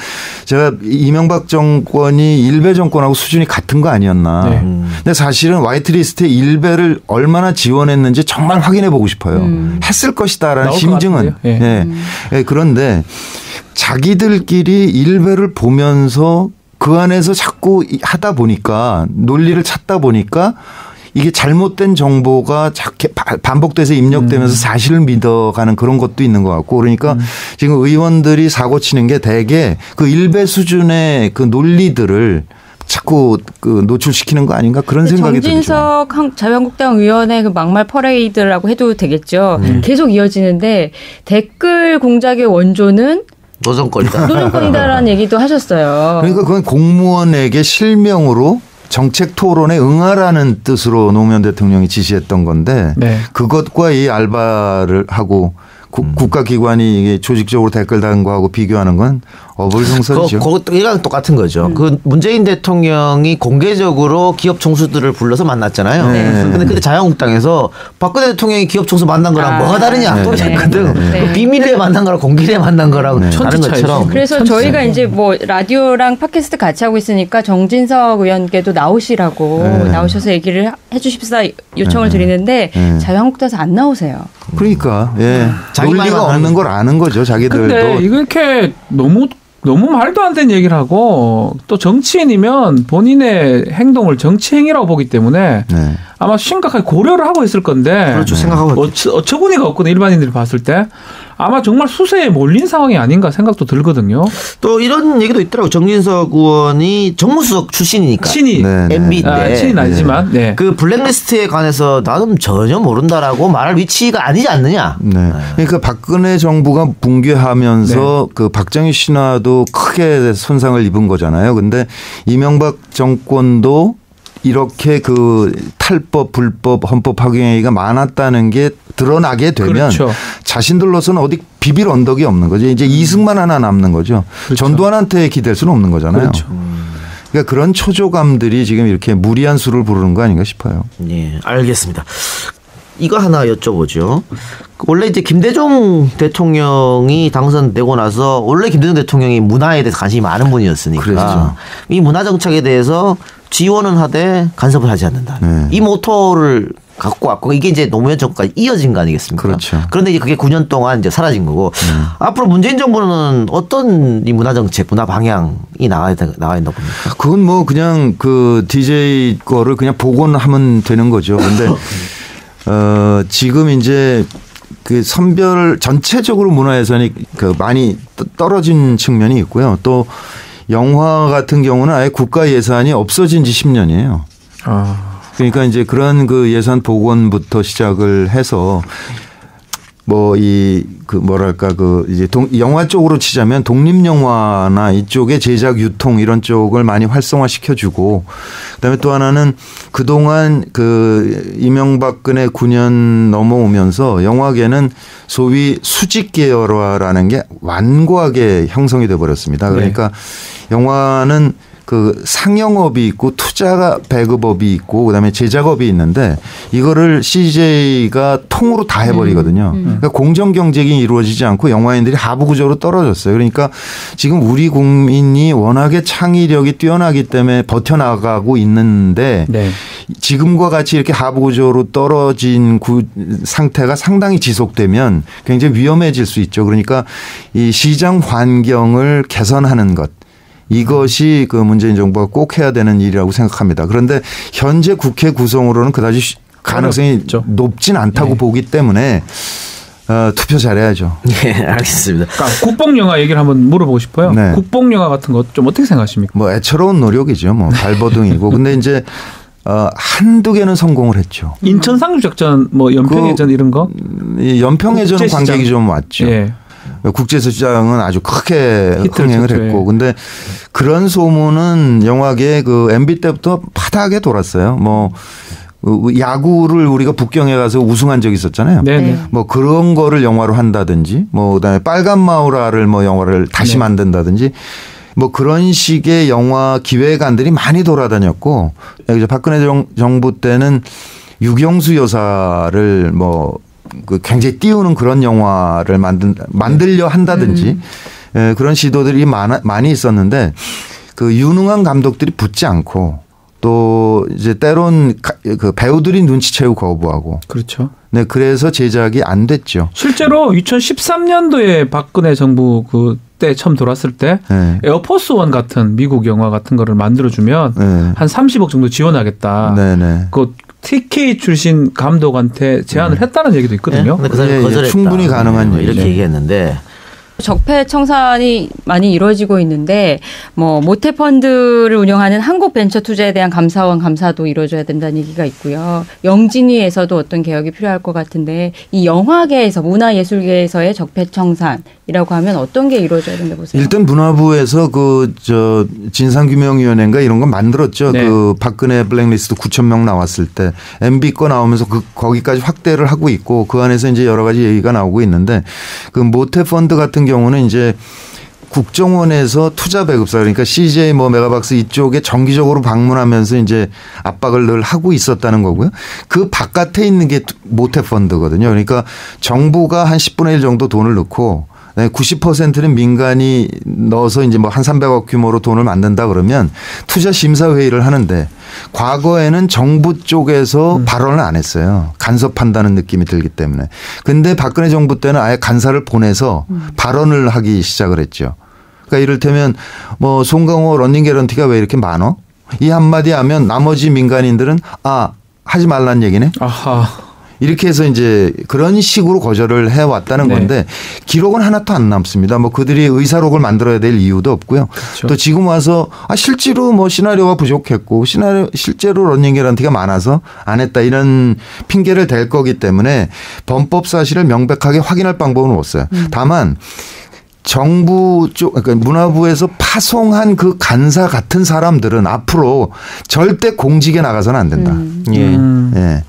제가 이명박 정권이 일베 정권하고 수준이 같은 거 아니었나. 네. 근데 사실은 화이트리스트의 일베를 얼마나 지원했는지 정말 확인해 보고 싶어요. 했을 것이다라는 심증은. 네. 네. 네. 그런데 자기들끼리 일베를 보면서 그 안에서 자꾸 하다 보니까 논리를 찾다 보니까 이게 잘못된 정보가 반복돼서 입력되면서 사실을 믿어가는 그런 것도 있는 것 같고 그러니까 지금 의원들이 사고 치는 게 대개 그 일베 수준의 그 논리들을 자꾸 노출시키는 거 아닌가 그런 생각이 들죠. 정진석 자유한국당 의원의 그 막말 퍼레이드라고 해도 되겠죠. 계속 이어지는데 댓글 공작의 원조는 노정권이다. 노정권이다라는 얘기도 하셨어요. 그러니까 그건 공무원에게 실명으로 정책 토론에 응하라는 뜻으로 노무현 대통령이 지시했던 건데 네. 그것과 이 알바를 하고 국가기관이 조직적으로 댓글 다는 거하고 비교하는 건 어불성설이죠. 그것이랑 똑같은 거죠. 그 문재인 대통령이 공개적으로 기업 총수들을 불러서 만났잖아요. 그런데 그때 자유한국당에서 박근혜 대통령이 기업 총수 만난 거랑 뭐가 다르냐 똑같거든. 비밀리에 만난 거랑 공개리에 만난 거랑 다른 것처럼. 그래서 저희가 이제 뭐 라디오랑 팟캐스트 같이 하고 있으니까 정진석 의원께도 나오시라고 나오셔서 얘기를 해주십사 요청을 드리는데 자유한국당에서 안 나오세요. 그러니까 논리가 없는 걸 아는 거죠. 자기들도. 근데 이렇게 너무 말도 안 되는 얘기를 하고 또 정치인이면 본인의 행동을 정치 행위라고 보기 때문에 아마 심각하게 고려를 하고 있을 건데 그렇죠. 생각하고 어처구니가 없거든 일반인들이 봤을 때 아마 정말 수세에 몰린 상황이 아닌가 생각도 들거든요. 또 이런 얘기도 있더라고요. 정진석 의원이 정무수석 출신이니까. 친이. MB인데. 친이는 아니지만. 네. 그 블랙리스트에 관해서 나는 전혀 모른다라고 말할 위치가 아니지 않느냐. 네. 그러니까 박근혜 정부가 붕괴하면서 그 박정희 신화도 크게 손상을 입은 거잖아요. 근데 이명박 정권도 이렇게 그 탈법, 불법, 헌법 파괴가 많았다는 게 드러나게 되면 그렇죠. 자신들로서는 어디 비빌 언덕이 없는 거죠. 이제 이승만 하나 남는 거죠. 그렇죠. 전두환한테 기댈 수는 없는 거잖아요. 그렇죠. 그러니까 그런 초조감들이 지금 이렇게 무리한 수를 부르는 거 아닌가 싶어요. 네, 알겠습니다. 이거 하나 여쭤보죠. 원래 이제 김대중 대통령이 당선되고 나서 원래 김대중 대통령이 문화에 대해서 관심이 많은 분이었으니까 그렇죠. 이 문화 정책에 대해서 지원은 하되 간섭을 하지 않는다. 이 모토를 갖고 왔고 이게 이제 노무현 정권까지 이어진 거 아니겠습니까? 그렇죠. 그런데 이제 그게 9년 동안 이제 사라진 거고 앞으로 문재인 정부는 어떤 이 문화 정책, 문화 방향이 나와야 된다고 봅니까? 그건 뭐 그냥 그 DJ 거를 그냥 복원하면 되는 거죠. 그런데 지금 이제 그 선별 전체적으로 문화 예산이 그 많이 떨어진 측면이 있고요. 또 영화 같은 경우는 아예 국가 예산이 없어진 지 10년이에요. 그러니까 이제 그런 그 예산 복원부터 시작을 해서 뭐 뭐랄까 이제 영화 쪽으로 치자면 독립 영화나 이쪽의 제작 유통 이런 쪽을 많이 활성화 시켜주고, 그다음에 또 하나는 그동안 이명박근혜 9년 넘어오면서 영화계는 소위 수직 계열화라는 게 완고하게 형성이 돼 버렸습니다. 그러니까 영화는 상영업이 있고 투자 배급업이 있고 그다음에 제작업이 있는데 이거를 CJ가 통으로 다 해버리거든요. 그러니까 공정 경쟁이 이루어지지 않고 영화인들이 하부 구조로 떨어졌어요. 그러니까 지금 우리 국민이 워낙에 창의력이 뛰어나기 때문에 버텨나가고 있는데 지금과 같이 이렇게 하부 구조로 떨어진 상태가 상당히 지속되면 굉장히 위험해질 수 있죠. 그러니까 이 시장 환경을 개선하는 것. 이것이 문재인 정부가 꼭 해야 되는 일이라고 생각합니다. 그런데 현재 국회 구성으로는 그다지 가능성이 높진 않다고 보기 때문에 투표 잘해야죠. 네, 알겠습니다. 그러니까 국뽕 영화 얘기를 한번 물어보고 싶어요. 네. 국뽕 영화 같은 것 좀 어떻게 생각하십니까? 뭐 애처로운 노력이죠. 발버둥이고. 근데 이제 한두 개는 성공을 했죠. 인천 상륙작전, 연평해전 이런 거? 연평해전은 관객이 좀 왔죠. 예. 국제시장은 아주 크게 흥행을 했고, 근데 그런 소문은 영화계 MB 때부터 파다하게 돌았어요. 야구를 우리가 북경에 가서 우승한 적이 있었잖아요. 네네. 그런 거를 영화로 한다든지, 그다음에 빨간 마우라를 영화를 다시 만든다든지, 그런 식의 영화 기획안들이 많이 돌아다녔고, 박근혜 정부 때는 유경수 여사를 굉장히 띄우는 그런 영화를 만들려 한다든지 그런 시도들이 많이 있었는데 유능한 감독들이 붙지 않고 또 이제 때론 배우들이 눈치채고 거부하고. 그렇죠. 네, 그래서 제작이 안 됐죠. 실제로 2013년도에 박근혜 정부 때 처음 들어왔을 때 에어포스 원 같은 미국 영화 같은 거를 만들어주면 한 30억 정도 지원하겠다. 네네. TK 출신 감독한테 제안을 했다는 얘기도 있거든요. 그 사람이 거절했다. 충분히 가능한 이렇게 얘기했는데. 적폐 청산이 많이 이루어지고 있는데 모태펀드를 운영하는 한국벤처투자에 대한 감사원 감사도 이루어져야 된다는 얘기가 있고요. 영진위에서도 어떤 개혁이 필요할 것 같은데 이 영화계에서 문화예술계에서의 적폐 청산이라고 하면 어떤 게 이루어져야 된다고 보세요? 일단 문화부에서 진상규명위원회인가 이런 거 만들었죠. 네. 박근혜 블랙리스트 9,000명 나왔을 때 MB 거 나오면서 거기까지 확대를 하고 있고 그 안에서 이제 여러 가지 얘기가 나오고 있는데 모태펀드 같은 경우는 이제 국정원에서 투자 배급사 그러니까 CJ 메가박스 이쪽에 정기적으로 방문하면서 이제 압박을 늘 하고 있었다는 거고요. 그 바깥에 있는 게 모태펀드거든요. 그러니까 정부가 한 10분의 1 정도 돈을 넣고 90%는 민간이 넣어서 이제 한 300억 규모로 돈을 만든다 그러면 투자 심사 회의를 하는데 과거에는 정부 쪽에서 발언을 안 했어요. 간섭한다는 느낌이 들기 때문에. 근데 박근혜 정부 때는 아예 간사를 보내서 발언을 하기 시작을 했죠. 그러니까 이를테면 송강호 러닝 개런티가 왜 이렇게 많어? 이 한마디 하면 나머지 민간인들은 하지 말란 얘기네. 아하. 이렇게 해서 이제 그런 식으로 거절을 해왔다는 건데 기록은 하나도 안 남습니다. 그들이 의사록을 만들어야 될 이유도 없고요. 그렇죠. 또 지금 와서 실제로 시나리오가 부족했고 실제로 러닝 개런티가 많아서 안 했다 이런 핑계를 댈 거기 때문에 범법 사실을 명백하게 확인할 방법은 없어요. 다만 정부 쪽, 그러니까 문화부에서 파송한 그 간사 같은 사람들은 앞으로 절대 공직에 나가서는 안 된다. 예.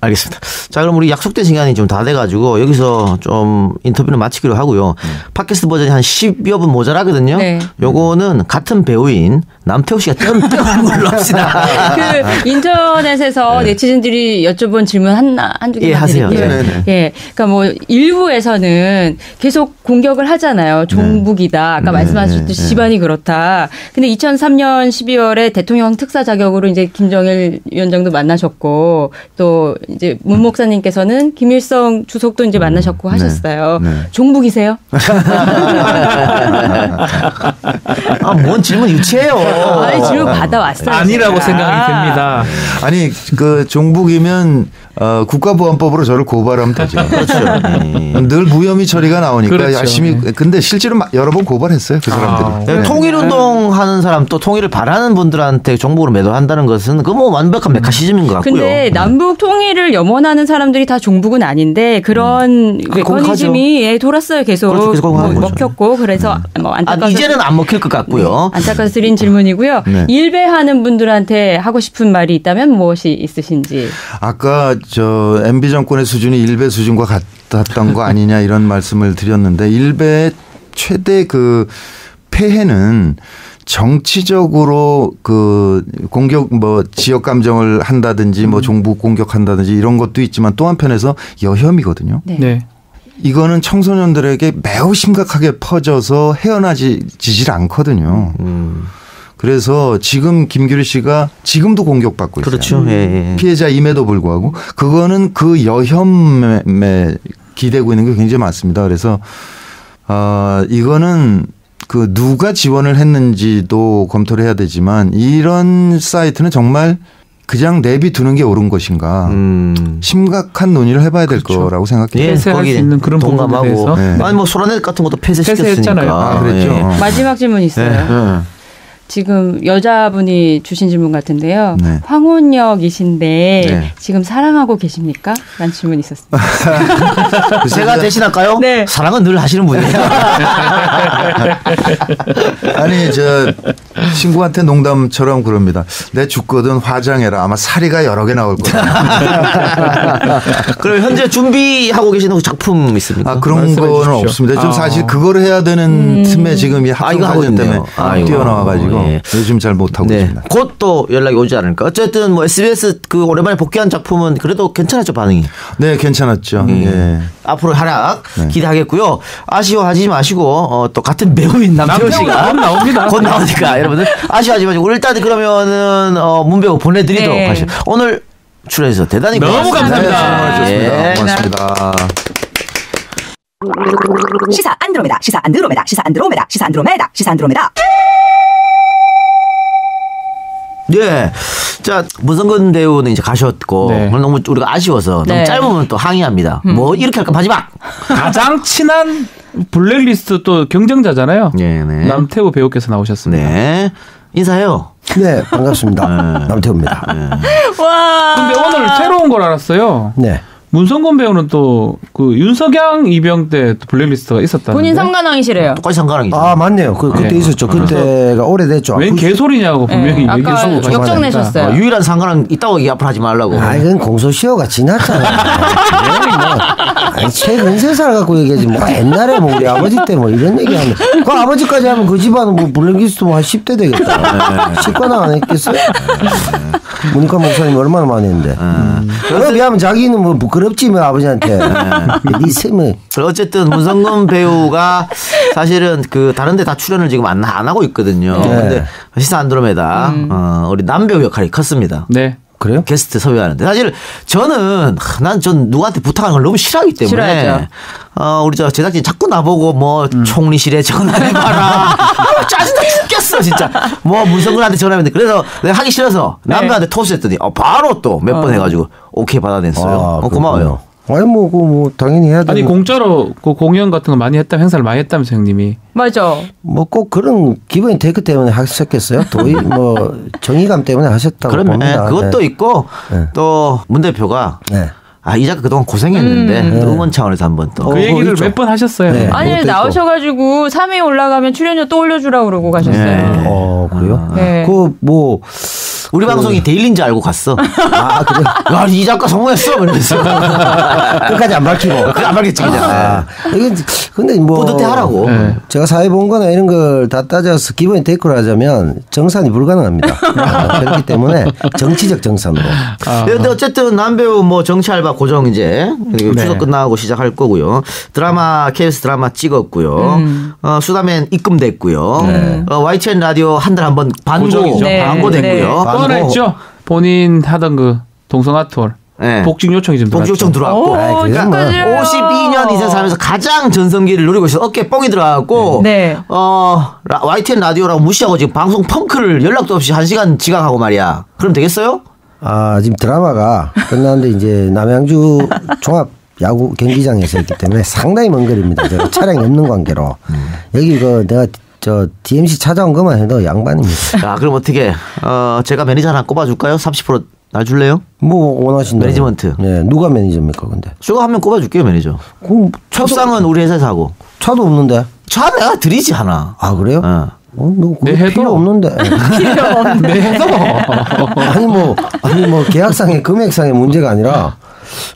알겠습니다. 자, 그럼 우리 약속된 시간이 좀 다 돼가지고 여기서 좀 인터뷰를 마치기로 하고요. 팟캐스트 버전이 한 10여 분 모자라거든요. 네. 요거는 같은 배우인 남태우 씨가 떼어는 걸로 합시다. 인터넷에서 네티즌들이 여쭤본 질문 한두 개만 하세요. 드릴게요. 그러니까 일부에서는 계속 공격을 하잖아요. 종북이다. 아까 말씀하셨듯이 집안이 그렇다. 근데 2003년 12월에 대통령 특사 자격으로 이제 김정일 위원장도 만나셨고 또 이제 문 목사님께서는 김일성 주석도 이제 만나셨고 하셨어요. 네. 종북이세요? 뭔 질문 유치해요. 아니, 질문 받아왔어요. 아니라고 제가. 생각이 됩니다. 아니 그 종북이면 국가보안법으로 저를 고발하면 되죠. 그렇죠. 늘 무혐의 처리가 나오니까 그렇죠. 열심히. 근데 실제로 여러 번 고발했어요. 그 사람들이. 네. 통일운동 하는 사람 또 통일을 바라는 분들한테 종북으로 매도한다는 것은 그 뭐 완벽한 메카시즘인 것 같고요. 근데 남북 통일을 염원하는 사람들이 다 종북은 아닌데 그런 메커니즘이 돌았어요. 계속, 그렇죠. 계속 먹혔고 그래서 뭐 안타까워서 이제는 안 먹힐 것 같고요. 안타까워서 드린 질문이고요. 네. 일배하는 분들한테 하고 싶은 말이 있다면 무엇이 있으신지. 아까 저 MB 정권의 수준이 일베 수준과 같았던 거 아니냐 이런 말씀을 드렸는데 일베의 최대 그 폐해는 정치적으로 그 공격 뭐 지역 감정을 한다든지 뭐 종북 공격한다든지 이런 것도 있지만 또 한편에서 여혐이거든요. 네. 네. 이거는 청소년들에게 매우 심각하게 퍼져서 헤어나지질 않거든요. 그래서 지금 김규리 씨가 지금도 공격받고 있어요. 그렇죠. 예. 피해자임에도 불구하고 그거는 그 여혐에 기대고 있는 게 굉장히 많습니다. 그래서 이거는 그 누가 지원을 했는지도 검토를 해야 되지만 이런 사이트는 정말 그냥 내비두는 게 옳은 것인가 심각한 논의를 해봐야 될 그렇죠. 거라고 생각해요. 예, 폐쇄할 수 있는 그런 동감하고 네. 아니 뭐 소라넷 같은 것도 폐쇄시켰으니까. 폐쇄했잖아요. 아, 그랬죠. 네. 마지막 질문 있어요. 네. 지금 여자분이 주신 질문 같은데요. 네. 황혼역이신데 네. 지금 사랑하고 계십니까? 라는 질문이 있었습니다. 제가 대신할까요? 네. 사랑은 늘 하시는 분이에요. 아니 저 친구한테 농담처럼 그럽니다. 내 죽거든 화장해라. 아마 사리가 여러 개 나올 거다. 그럼 현재 준비하고 계시는 작품 있습니까? 아 그런 말씀해 거는 주십시오. 없습니다. 좀 사실 그걸 해야 되는 틈에 지금 이 이거 학교 하고 과정 때문에 있네요. 뛰어나와가지고 예. 요즘 잘 못하고 네. 있습니다. 곧 또 연락이 오지 않을까. 어쨌든 뭐 SBS 그 오랜만에 복귀한 작품은 그래도 괜찮았죠 반응이. 네 괜찮았죠. 예. 앞으로 활약 네. 기대하겠고요. 아쉬워하지 마시고 또 같은 배우인 남태호 씨가 곧 나옵니다. 곧 나오니까 여러분들 아쉬워하지 마시고 일단 그러면은 문배우 보내드리도록 네. 하시죠. 오늘 출연해서 대단히 너무 감사합니다. 예. 고맙습니다. 시사 안드로메다, 시사 안드로메다, 시사 안드로메다, 시사 안드로메다, 시사 안드로메다. 네. 자, 문성근 배우는 이제 가셨고, 네. 너무 우리가 아쉬워서 네. 너무 짧으면 또 항의합니다. 뭐 이렇게 할까 마지막. 가장 친한 블랙리스트 또 경쟁자잖아요. 네, 네. 남태우 배우께서 나오셨습니다. 네. 인사해요. 네, 반갑습니다. 남태우입니다. 와. 근데 오늘 새로운 걸 알았어요. 네. 문성곤 배우는 또 그 윤석양 이병 때 블랙리스트가 있었다는데. 본인 상관왕이시래요. 똑같이 상관왕이죠. 아, 맞네요. 그때 네. 있었죠. 그때가 오래됐죠. 웬 개소리냐고 분명히 네, 아까 얘기했어요. 역정내셨어요. 유일한 상관왕 있다고 얘기 앞으로 하지 말라고. 아, 이건 공소시효가 지났잖아요. 아니, 최근 세살 갖고 얘기하지. 뭐 옛날에 뭐 우리 아버지 때 뭐 이런 얘기하면 그 아버지까지 하면 그 집안은 뭐 블랙리스트 뭐 한 10대 되겠다. 10관왕 안 했겠어요? 문익환 목사님 얼마나 많이 했는데. 그에 비하면 자기는 뭐 부끄럽지 뭐 아버지한테. 니 셈을. 어쨌든 문성근 배우가 사실은 그 다른데 다 출연을 지금 안 하고 있거든요. 네. 근데 시사 안드로메다 우리 남배우 역할이 컸습니다. 네. 그래요? 게스트 섭외하는데 사실 저는 전 누구한테 부탁하는 걸 너무 싫어하기 때문에 싫어하죠. 우리 저 제작진 자꾸 나보고 뭐 총리실에 전화해봐라. 짜증나 죽겠어 진짜. 뭐 문성근한테 전화했는데 그래서 내가 하기 싫어서 남편한테 토스했더니 바로 또 몇 번 해가지고 오케이 받아냈어요. 고마워요. 아니 뭐 당연히 해야 되는. 아니 공짜로 그 공연 같은 거 많이 했다면 행사를 많이 했다면서 형님이. 맞아. 뭐 꼭 그런 기본 테이크 때문에 하셨겠어요? 도의 뭐 정의감 때문에 하셨다고 그러면 봅니다. 그것도 네. 있고 또 문 대표가 네. 이 작가 그동안 고생했는데 또 응원 차원에서 한번 또. 그 얘기를 있죠. 몇 번 하셨어요. 네. 아니 그것도 나오셔가지고 3위 올라가면 출연료 또 올려주라고 그러고 가셨어요. 그래요? 네. 그 뭐 우리 방송이 데일리인 줄 알고 갔어. 아, 그래. 야, 이 작가 성공했어. 이러면서. 끝까지 안 밝히고. 안 밝혔지, 그냥. 이게 근데 뭐 뿌듯해 하라고. 네. 제가 사회본거나 이런 걸 다 따져서 기본 테이크를 하자면 정산이 불가능합니다. 그렇기 때문에 정치적 정산으로. 근데 어쨌든 남배우 뭐 정치 알바 고정 이제 추석 끝나고 시작할 거고요. 드라마 KBS 드라마 찍었고요. 수다맨 입금됐고요. YTN 라디오 한 달 한 번 고정이죠. 광고 됐고요. 또 하나 있죠. 본인 하던 그 동성아톨. 네. 복직 요청이 좀 복직 요청 들어왔고 그러니까 52년 이상 살면서 가장 전성기를 누리고 있어 어깨 뻥이 들어가고 네. YTN 라디오라고 무시하고 지금 방송 펑크를 연락도 없이 1시간 지각하고 말이야. 그럼 되겠어요? 지금 드라마가 끝났는데 이제 남양주 종합 야구 경기장에서 있기 때문에 상당히 먼 거리입니다. 제가 차량이 없는 관계로 여기 내가 DMC 찾아온 것만 해도 양반입니다. 자, 그럼 어떻게 제가 매니저 하나 꼽아줄까요? 30% 놔줄래요? 뭐 원하신다. 매니지먼트. 네, 누가 매니저입니까, 근데? 제가 한 명 꼽아줄게요, 매니저. 협상은 우리 회사에서 하고. 차도 없는데. 차 내가 드리지 하나. 아 그래요? 너 필요 없는데. 필요 없는데. 해도. 아니 뭐 계약상의 금액상의 문제가 아니라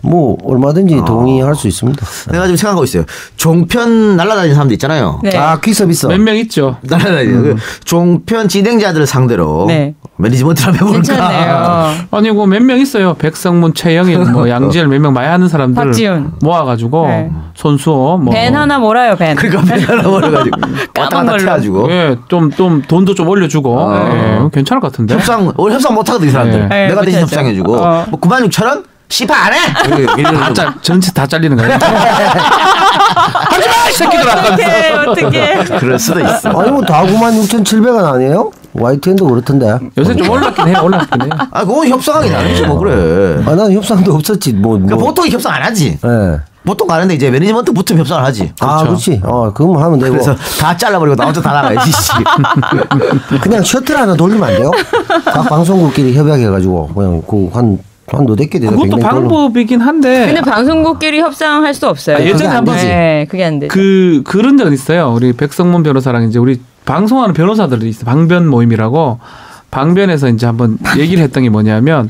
뭐 얼마든지 동의할 수 있습니다. 내가 지금 생각하고 있어요. 종편 날아다니는 사람들 있잖아요. 네. 퀴 서비스. 몇 명 있죠. 날아다니는 종편 진행자들을 상대로 네. 매니지먼트를 해볼까. 괜찮네요. 아니 뭐 몇 명 있어요. 백성문, 최영일, 뭐 양지열 몇 명 많이 하는 사람들 박지훈. 모아가지고 네. 손수호 뭐. 밴 하나 몰아요, 밴. 그러니까 밴 하나 몰아가지고 왔다 갔다 해가지고. 예, 좀 돈도 좀 올려주고 예, 괜찮을 것 같은데. 협상 못하거든 이 사람들. 네. 내가 대신 못하죠. 협상해주고 뭐 96,000원? 씨발 안 해? 전체 다 잘리는 거예요. 하지마 이 새끼들아. 어떻게? 그럴 수도 있어. 아니 뭐 다 96,700원 아니에요? YTN도 그렇던데. 요새 좀 올랐긴 해요. 그건 협상하기 나름이지 뭐 그래. 난 협상도 없었지 뭐. 그러니까 보통 협상 안 하지. 네. 보통 가는데 이제 매니지먼트 붙으면 협상을 하지. 그렇지. 그럼 하면 되고. 그래서 다 잘라버리고 나 혼자 다 나가야지. 그냥 셔틀 하나 돌리면 안 돼요? 각 방송국끼리 협약해가지고 그냥 한 너댓 개 되나. 그것도 방법이긴 한데. 근데 방송국끼리 협상할 수 없어요. 예전에 한번 그게 안 되죠. 그런 적은 있어요. 우리 백성문 변호사랑 이제 우리 방송하는 변호사들이 있어요. 방변 모임이라고. 방변에서 이제 한번 얘기를 했던 게 뭐냐면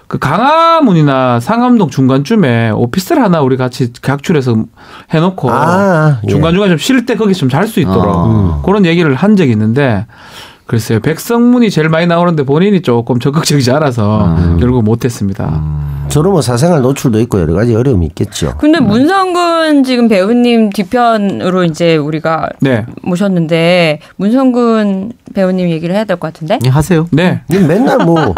그 강화문이나 상암동 중간쯤에 오피스를 하나 우리 같이 각출해서 해놓고 중간중간 좀 쉴 때 거기서 좀 잘 수 있도록 그런 얘기를 한 적이 있는데 글쎄요. 백성문이 제일 많이 나오는데 본인이 조금 적극적이지 않아서 결국 못했습니다. 저는 뭐 사생활 노출도 있고 여러 가지 어려움이 있겠죠. 근데 문성근 지금 배우님 뒤편으로 이제 우리가 모셨는데 문성근 배우님 얘기를 해야 될 것 같은데? 네, 하세요. 네. 맨날 뭐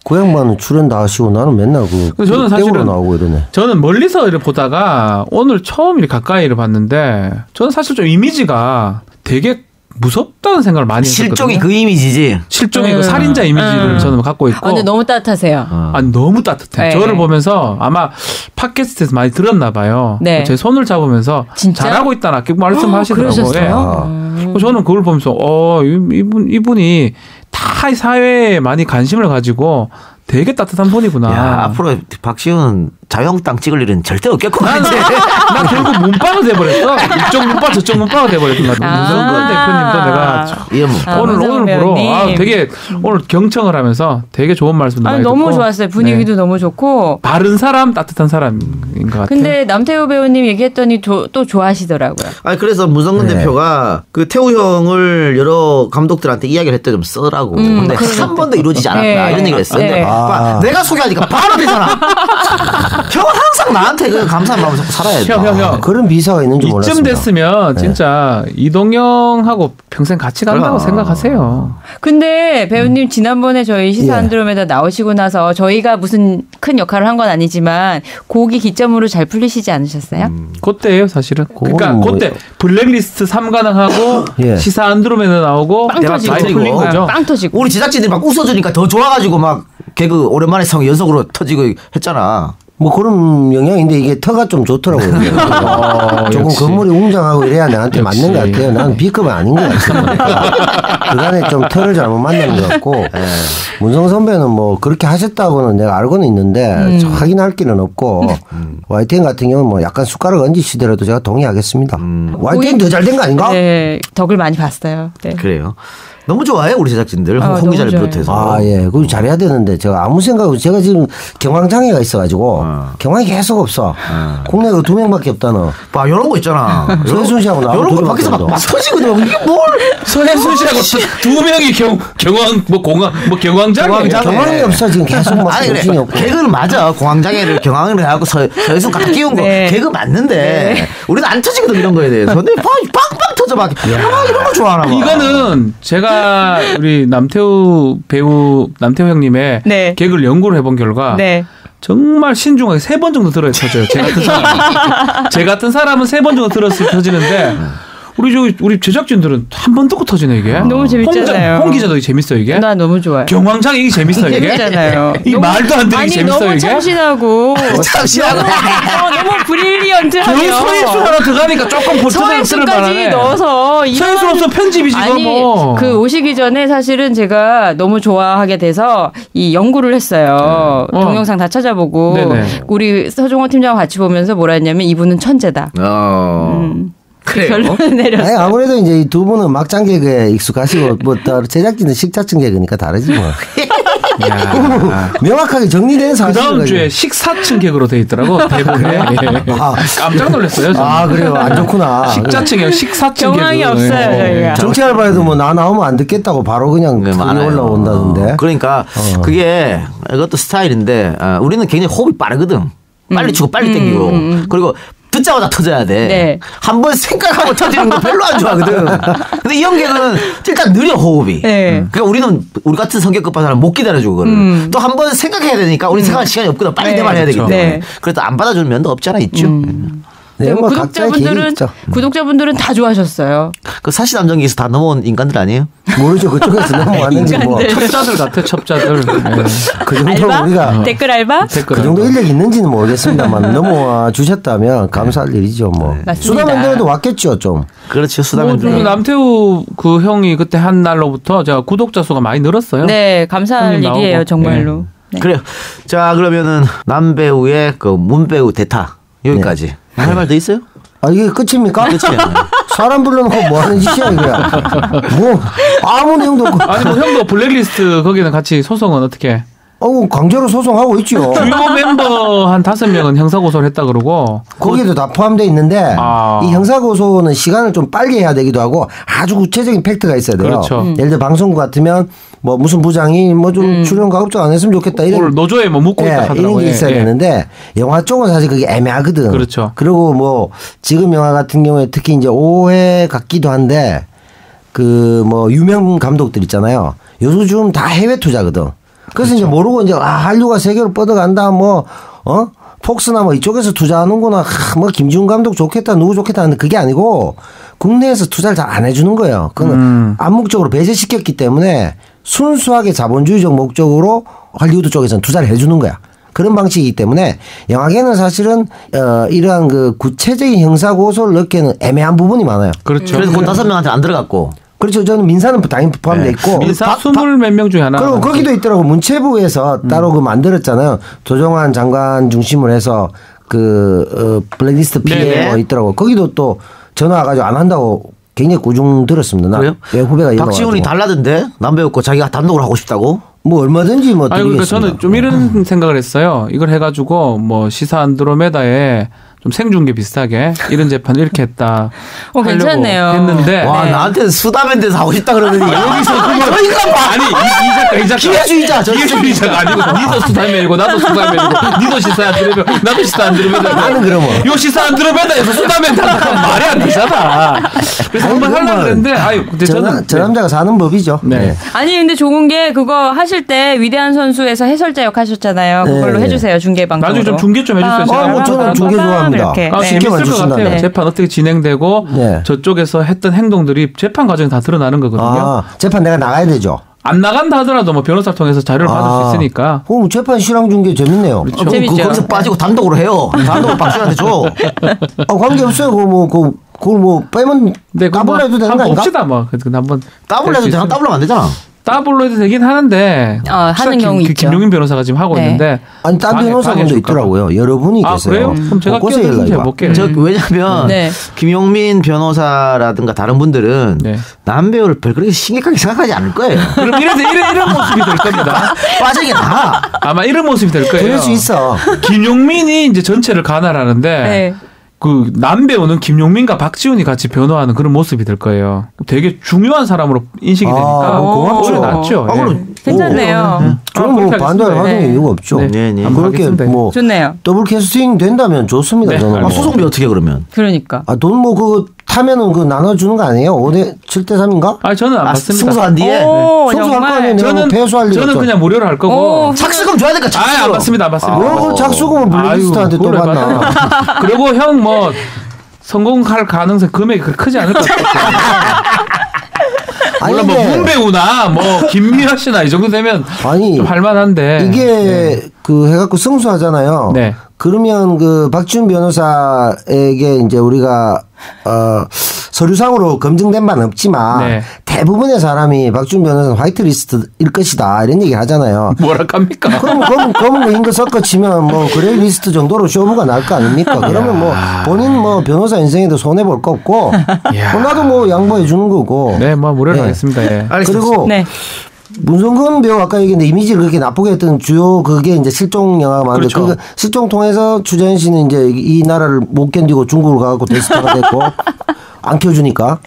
그 양반은 출연 다 하시고 나는 맨날 저는 사실은 나오고 이러네. 저는 멀리서 이렇게 보다가 오늘 처음 이렇게 가까이를 봤는데 저는 사실 좀 이미지가 되게 무섭다는 생각을 많이 했거든요. 실종이 그 이미지지. 실종의 그 살인자 이미지를 저는 갖고 있고. 근데 너무 따뜻하세요. 아니 너무 따뜻해. 저를 보면서 아마 팟캐스트에서 많이 들었나 봐요. 네. 제 손을 잡으면서 진짜? 잘하고 있다나 말씀하시더라고요. 그러셨어요? 저는 그걸 보면서 이분이 다 이 사회에 많이 관심을 가지고 되게 따뜻한 분이구나. 야, 앞으로 박시훈 자유한국당 찍을 일은 절대 없겠구나. 나 결국 문바가 돼버렸어. 이쪽 문바 저쪽 문바가 돼버렸던 것 같아. 문성근 대표님도 내가 오늘 되게 오늘 경청을 하면서 되게 좋은 말씀도 많이 듣고. 너무 좋았어요. 분위기도 너무 좋고. 바른 사람, 따뜻한 사람인 것 같아요. 근데 남태우 배우님 얘기했더니 또 좋아하시더라고요. 그래서 문성근 대표가 그 태우 형을 여러 감독들한테 이야기를 했대 좀 써라고. 근데 한 번도 이루어지지 않았다. 이런 얘기를 했어요. 내가 소개하니까 바로 되잖아. 형은 항상 나한테 그 감사한 마음을 자꾸 살아야 돼. 형. 그런 비사가 있는 줄 몰랐습니다. 이쯤 됐으면 진짜 이동영하고 평생 같이 간다고 생각하세요. 근데 배우님 지난번에 저희 시사 안드로메다 나오시고 나서 저희가 무슨 큰 역할을 한 건 아니지만 곡이 기점으로 잘 풀리시지 않으셨어요? 그때예요 사실은. 그러니까 그때 블랙리스트 3관왕하고 시사 안드로메다 나오고 빵 터지고 거죠. 빵 터지고 우리 제작진들이 막 웃어주니까 더 좋아가지고 막 개그 오랜만에 연속으로 터지고 했잖아. 뭐 그런 영향인데 이게 터가 좀 좋더라고요. 조금 건물이 웅장하고 이래야 나한테 맞는 것 같아요. 나는 B급은 아닌 것 같습니다. 그간에 좀 터를 잘못 만나는 것 같고 문성 선배는 뭐 그렇게 하셨다고는 내가 알고는 있는데 확인할 길은 없고 YTN 같은 경우는 뭐 약간 숟가락 얹으시더라도 제가 동의하겠습니다. YTN 더 잘 된 거 아닌가? 네, 덕을 많이 봤어요. 네. 그래요. 너무 좋아해 우리 제작진들 홍 기자를 비롯해서. 그거 잘해야 되는데 제가 아무 생각 없이 제가 지금 경황장애가 있어가지고 경황이 계속 없어. 국내에 2명밖에 없다너. 봐 이런 거 있잖아. 서혜순 씨하고 나하고 이런 거 밖에서 막 터지거든. 이게 뭘? 서혜순 씨하고 2명이 경황장애. 경황이 없어 지금 계속 막 정신이 없고. 개그는 맞아. 공황장애를 경황을 해갖고 서혜순 갖다 끼운 거 개그 맞는데 우리는 안 터지거든 이런 거에 대해서. 근데 빵빵 터져 막 이런 거 좋아하나 봐. 이거는 제가 우리 남태우 형님의 개그를 연구를 해본 결과 정말 신중하게 3번 정도 들어야 터져요. 제 같은 사람은 3번 정도 들었을 때 터지는데 우리 제작진들은 한 번 듣고 터지네 이게. 너무 재밌잖아요. 홍 기자도 재밌어 이게. 나 너무 좋아요. 경황장 이게 재밌어 이게. 재밌잖아요. 이 말도 안 되게 재밌어 너무 이게. 참신하고 너무 브릴리언트하고. 소인수 하나 들어가니까 조금 고추장 쓸 만하네. 소인수까지 넣어서 소인수 없어 편집이지 이거 뭐. 그 오시기 전에 사실은 제가 너무 좋아하게 돼서 이 연구를 했어요. 동영상 다 찾아보고 네네. 우리 서종호 팀장과 같이 보면서 뭐라 했냐면 이분은 천재다. 그래요? 결론을 내렸어요. 아니, 아무래도 이제 이 두 분은 막장 개그에 익숙하시고 뭐 제작진은 식자층 개그니까 다르지 뭐. 명확하게 정리된 사실을. 그 다음 주에 식사층 개그로 돼 있더라고 대본에. 깜짝 놀랐어요. 저는. 아 그래요? 안 좋구나. 식자층이에요. 식사층 개그. 경황이 없어요 저희가. 정치 알바에도 뭐 나 나오면 안 듣겠다고 바로 그냥 올라온다던데. 그러니까 그게 이것도 스타일인데 우리는 굉장히 호흡이 빠르거든. 빨리 치고 빨리 땡기고 그리고 듣자마자 터져야 돼. 네. 한 번 생각하고 터지는 거 별로 안 좋아하거든. 근데 이 연기는 일단 느려 호흡이. 네. 그러니까 우리 같은 성격 급한 사람 못 기다려주고 그거를. 또 한 번 생각해야 되니까 우리 생각할 시간이 없거든. 빨리 네. 대발해야 되기 때문에. 네. 그래도 안 받아주는 면도 없지 않아 있죠. 네, 뭐 구독자분들은 다 좋아하셨어요. 그 사실 남정기에서 다 넘어온 인간들 아니에요? 모르죠. 그쪽에서 넘어왔는지 뭐. 첩자들 같아 첩자들. 그 정도 알바? 우리가 댓글 알바? 그 정도 인력이 있는지는 모르겠습니다만 넘어와 주셨다면 감사할 일이죠 뭐. 수다맨들도 왔겠죠 좀. 그렇죠. 수다맨들. 남태우 그 형이 그때 한 날로부터 제가 구독자 수가 많이 늘었어요. 네, 감사할 일이에요 정말로. 네. 그래요. 자 그러면은 남배우의 그 문배우 대타 여기까지. 할 말 더 있어요? 아 이게 끝입니까? 끝이야. 사람 불러놓고 뭐 하는 짓이야 이거야. 뭐 아무 내용도 없고. 아니 뭐 형도 블랙리스트 거기는 같이 소송은 어떻게? 강제로 소송하고 있죠. 주요 멤버 한 5명은 형사고소를 했다 그러고 거기에도 다 포함되어 있는데 이 형사고소는 시간을 좀 빨리 해야 되기도 하고 아주 구체적인 팩트가 있어야 돼요. 그렇죠. 예를 들어 방송국 같으면 뭐 무슨 부장이 뭐 좀 출연 가급적 안 했으면 좋겠다 이런 노조에 뭐 묻고 있다 하더라고요. 이런 게 있어야 되는데 영화 쪽은 사실 그게 애매하거든. 그렇죠. 그리고 뭐 지금 영화 같은 경우에 특히 이제 오해 같기도 한데 그 뭐 유명 감독들 있잖아요. 요즘 다 해외 투자거든. 그래서 그렇죠. 이제 모르고 이제 한류가 세계로 뻗어간다 폭스나 뭐 이쪽에서 투자하는구나 뭐 김지훈 감독 좋겠다 누구 좋겠다 하는데 그게 아니고 국내에서 투자를 잘 안 해주는 거예요. 그거는 암묵적으로 배제시켰기 때문에 순수하게 자본주의적 목적으로 할리우드 쪽에서는 투자를 해주는 거야. 그런 방식이기 때문에 영화계는 사실은 이러한 그 구체적인 형사 고소를 넣기에는 애매한 부분이 많아요. 그렇죠. 그래서 그 5명한테 안 들어갔고. 그렇죠. 저는 민사는 당연히 포함되어 있고. 민사 20몇 명 중에 하나. 그리고 거기도 있더라고. 문체부에서 따로 그 만들었잖아요. 조정환 장관 중심으로 해서 블랙리스트 피해 뭐 있더라고. 거기도 또 전화 와가지고 안 한다고 굉장히 꾸중 들었습니다. 그래요? 내 후배가 박지훈이 달라던데 남배우 거 자기가 단독으로 하고 싶다고? 뭐 얼마든지 뭐. 아니 그러니까 저는 좀 이런 생각을 했어요. 이걸 해가지고 뭐 시사 안드로메다에 좀 생중계 비슷하게 이런 재판 이렇게 했다. 괜찮네요. 했는데 와 나한테는 수다맨 데서 하고 싶다 그러더니 여기서 그러니까 봐. 아니 이 작가 기회주의자 기회주의자가 아니고 니도 수다맨이고 나도 수다맨이고 니도 시사 안드로메다 나도 시사 안드로메다 나는 그러면 요 시사 안드로메다에서 수다맨 단독하면 말이 안 되잖아. 그래서 한번 하려고 그랬는데 아유 근데 저는 저 남자가 사는 법이죠. 네. 아니 근데 좋은 게 그거 하실 때 위대한 선수에서 해설자 역 하셨잖아요. 그걸로 해주세요 중계 방송으로. 나중에 좀 중계 좀 해주세요. 뭐 저는 중계 좋아합니다. 재밌을 것 같아요. 재판 어떻게 진행되고 저쪽에서 했던 행동들이 재판 과정에 다 드러나는 거거든요. 재판 내가 나가야 되죠. 안 나간다 하더라도 뭐 변호사를 통해서 자료를 받을 수 있으니까. 재판 실황 중계 재밌네요. 그렇죠. 재밌죠. 거기서 빠지고 단독으로 해요. 단독으로 박수한테 줘. 관계 없어요. 그걸 뭐 빼면 따블로 해도 되는 거 아닌가? 봅시다 뭐. 한번 따블로 해도 되나? 따블로 안 되잖아. 따블로 해도 되긴 하는데 하는 경우 있죠. 김용민 변호사가 지금 하고 있는데 아니 딴 변호사분도 있더라고요. 여러분이 계세요. 그래요? 그럼 제가 끼어들어서 해볼게요. 왜냐하면 김용민 변호사라든가 다른 분들은 남배우를 별 그렇게 심각하게 생각하지 않을 거예요. 그럼 이런 모습이 될 겁니다. 빠지게 나. 아마 이런 모습이 될 거예요. 그럴 수 있어. 김용민이 이제 전체를 관할하는데 그 남배우는 김용민과 박지훈이 같이 변호하는 그런 모습이 될 거예요. 되게 중요한 사람으로 인식이 되니까 고맙죠. 낫죠. 괜찮네요. 저는 뭐 반대할 화동의 이유가 없죠. 그렇게 뭐 좋네요. 더블 캐스팅 된다면 좋습니다. 저는 소송비 어떻게 그러면? 그러니까. 돈 뭐 그거 타면은 그 나눠주는 거 아니에요? 5대 7대 3인가? 아 저는 안 받습니다. 승소한 뒤에 승소할 거 아니에요? 저는 배수할 리 저는 그냥 무료로 할 거고. 착수금 줘야 될까? 착수금. 안 받습니다. 안 받습니다. 왜 착수금을 블랙리스트한테 또 받나? 그리고 형 뭐 성공할 가능성 금액이 그렇게 크지 않을 것 같아요. 물론 뭐 문배우나 뭐 김미아 씨나 이 정도 되면 좀 할만한데 이게 그 해갖고 승소하잖아요. 네. 그러면 그 박지훈 변호사에게 이제 우리가 서류상으로 검증된 바는 없지만 대부분의 사람이 박지훈 변호사는 화이트리스트일 것이다 이런 얘기를 하잖아요. 뭐라 합니까? 그럼 검은 인거 섞어 치면 뭐 그레이 리스트 정도로 쇼부가 날 거 아닙니까? 그러면 뭐 본인 뭐 변호사 인생에도 손해 볼 거 없고 나도 뭐 양보해 주는 거고. 네, 뭐 무료로 하겠습니다. 예. 그리고 문성근 배우 아까 얘기했는데 이미지를 그렇게 나쁘게 했던 주요 그게 이제 실종 영화가 많은데 그 실종 통해서 추재현 씨는 이제 이 나라를 못 견디고 중국으로 가고 대스타가 됐고 안 키워주니까.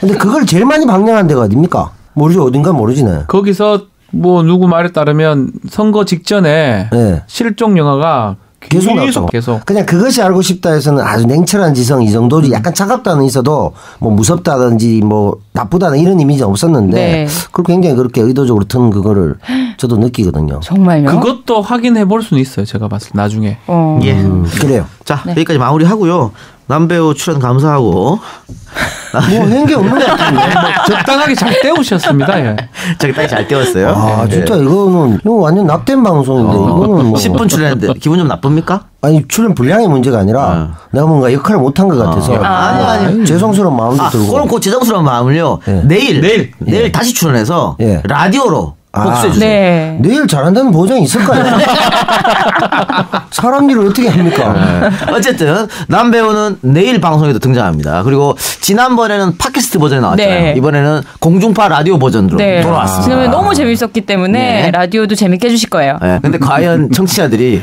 근데 그걸 제일 많이 방영한 데가 어딥니까? 모르죠. 어딘가 모르지네. 거기서 뭐 누구 말에 따르면 선거 직전에 실종 영화가 계속 나왔죠. 그냥 그것이 알고 싶다 해서는 아주 냉철한 지성 이 정도지 약간 차갑다는 있어도 뭐 무섭다든지 뭐 나쁘다는 이런 이미지는 없었는데 그걸 굉장히 그렇게 의도적으로 튼 그거를 저도 느끼거든요. 정말요? 그것도 확인해 볼 수는 있어요. 제가 봤을 때 나중에. 예. 그래요. 자 여기까지 마무리하고요. 남배우 출연 감사하고 뭐 한 게 없는 것 같은데 적당하게 잘 때우셨습니다. 예. 적당히 잘 때웠어요. 아 진짜 이거 완전 납된 방송인데 이거는 뭐 10분 출연했는데 기분 좀 나쁩니까? 아니 출연 분량의 문제가 아니라 내가 뭔가 역할을 못한 것 같아서 아니. 죄송스러운 마음도 들고 그럼 그 죄송스러운 마음을요. 내일 다시 출연해서 라디오로 복수해 주세요. 내일 잘한다는 보장이 있을까요? 사람 일을 어떻게 합니까? 어쨌든 남배우는 내일 방송에도 등장합니다. 그리고 지난번에는 팟캐스트 버전이 나왔잖아요. 이번에는 공중파 라디오 버전으로 돌아왔습니다. 지난번에 너무 재밌었기 때문에 라디오도 재밌게 해주실 거예요. 근데 과연 청취자들이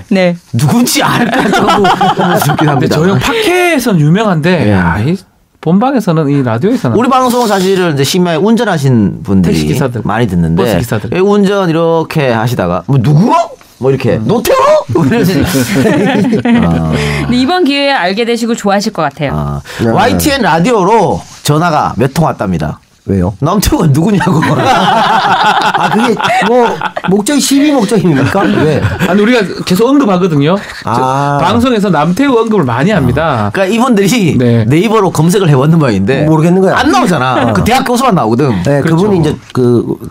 누군지 알까 정도 웃긴 합니다. 저 형 팟캐에서는 유명한데 본방에서는 이 라디오에서는 우리 방송은 사실은 이제 심야에 운전하신 분들이 택시 기사들 많이 듣는데 버스 기사들 운전 이렇게 하시다가 뭐 누구? 뭐 이렇게 노태우? 근데 이번 기회에 알게 되시고 좋아하실 것 같아요. YTN 라디오로 전화가 몇 통 왔답니다. 왜요? 남태우가 누구냐고. 그게 뭐 목적이 시비 목적입니까? 왜? 아니 우리가 계속 언급하거든요. 방송에서 남태우 언급을 많이 합니다. 그러니까 이분들이 네이버로 검색을 해봤는 모양인데 모르겠는 거야. 안 나오잖아. 그 대학 교수만 나오거든. 네, 그렇죠. 그분이 이제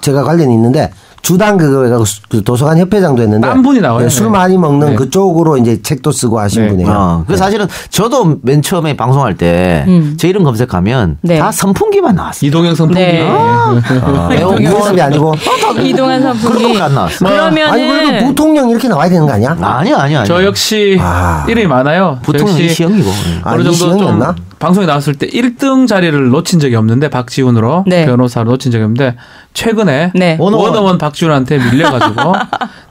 제가 관련이 있는데 주당 그거 도서관 협회장도 했는데 딴 분이 나와요. 술 많이 먹는 그쪽으로 이제 책도 쓰고 하신 분이에요. 그 사실은 저도 맨 처음에 방송할 때 제 이름 검색하면 다 선풍기만 나왔어요. 이동현 선풍기. 이동섭이 아니고 이동현 선풍기. 안 나왔어. 그러면 아니 그래도 부통령 이렇게 나와야 되는 거 아니야? 아니야. 저 역시 이름이 많아요. 부통령이 시영이고. 어느 정도 좀 방송에 나왔을 때 1등 자리를 놓친 적이 없는데 박지훈으로 변호사로 놓친 적이 없는데 최근에 원어원 박지훈한테 밀려가지고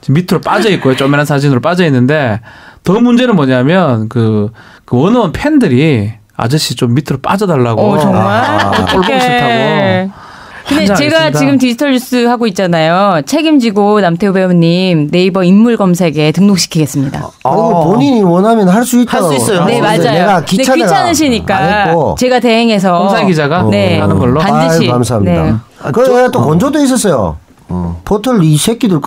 지금 밑으로 빠져 있고요. 쪼매난 사진으로 빠져 있는데 더 문제는 뭐냐면 그 원어원 팬들이 아저씨 좀 밑으로 빠져달라고. 정말? 꼴보기 싫다고. 근데 제가 지금 디지털 뉴스 하고 있잖아요. 책임지고 남태우 배우님 네이버 인물 검색에 등록시키겠습니다. 본인이 원하면 할 수 있다고. 할 수 있어요. 네, 맞아요. 내가 귀찮으시니까 제가 대행해서 홍상 기자가 하는 걸로. 반드시. 감사합니다. 그래 또 건조도 있었어요. 포털 이 새끼들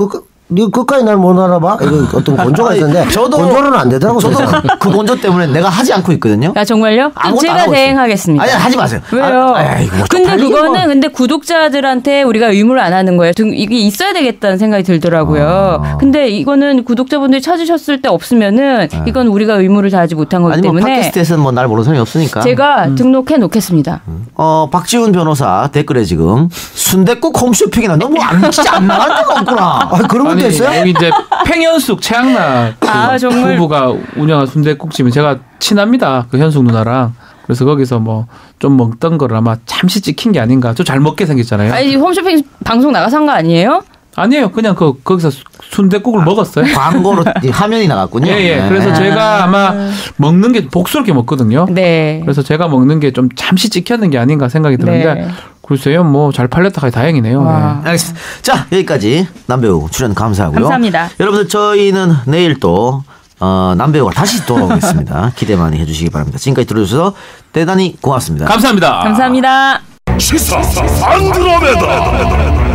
끝까지 날 못 알아봐? 이거 어떤 건조가 있었는데 저도 건조는 안 되더라고. 저도 그 건조 때문에 내가 하지 않고 있거든요. 정말요? 제가 대행하겠습니다. 아니 하지 마세요. 왜요? 근데 그거는 근데 구독자들한테 우리가 의무를 안 하는 거예요. 이게 있어야 되겠다는 생각이 들더라고요. 근데 이거는 구독자분들이 찾으셨을 때 없으면은 이건 우리가 의무를 다하지 못한 거기 때문에. 팟캐스트에서는 뭐 날 모르는 사람이 없으니까. 제가 등록해 놓겠습니다. 박지훈 변호사 댓글에 지금 순댓국 홈쇼핑이나 너무 진짜 안 나갈 데가 없구나. 그런 것도 있어요? 여기 이제 팽현숙 최양락 정말. 부부가 운영한 순댓국집은 제가 친합니다. 그 현숙 누나랑. 그래서 거기서 뭐 좀 먹던 거를 아마 잠시 찍힌 게 아닌가. 좀 잘 먹게 생겼잖아요. 아니 홈쇼핑 방송 나가서 한 거 아니에요? 아니에요. 그냥 거기서 순댓국을 먹었어요. 광고로 화면이 나갔군요. 예. 그래서 제가 아마 먹는 게 복스럽게 먹거든요. 네. 그래서 제가 먹는 게 좀 잠시 찍혔는 게 아닌가 생각이 드는데 글쎄요. 뭐 잘 팔렸다 다행이네요. 네. 알겠습니다. 자 여기까지 남배우 출연 감사하고요. 감사합니다. 여러분들 저희는 내일 또 남배우가 다시 돌아오겠습니다. 기대 많이 해주시기 바랍니다. 지금까지 들어주셔서 대단히 고맙습니다. 감사합니다. 감사합니다. 시사 안드로메다.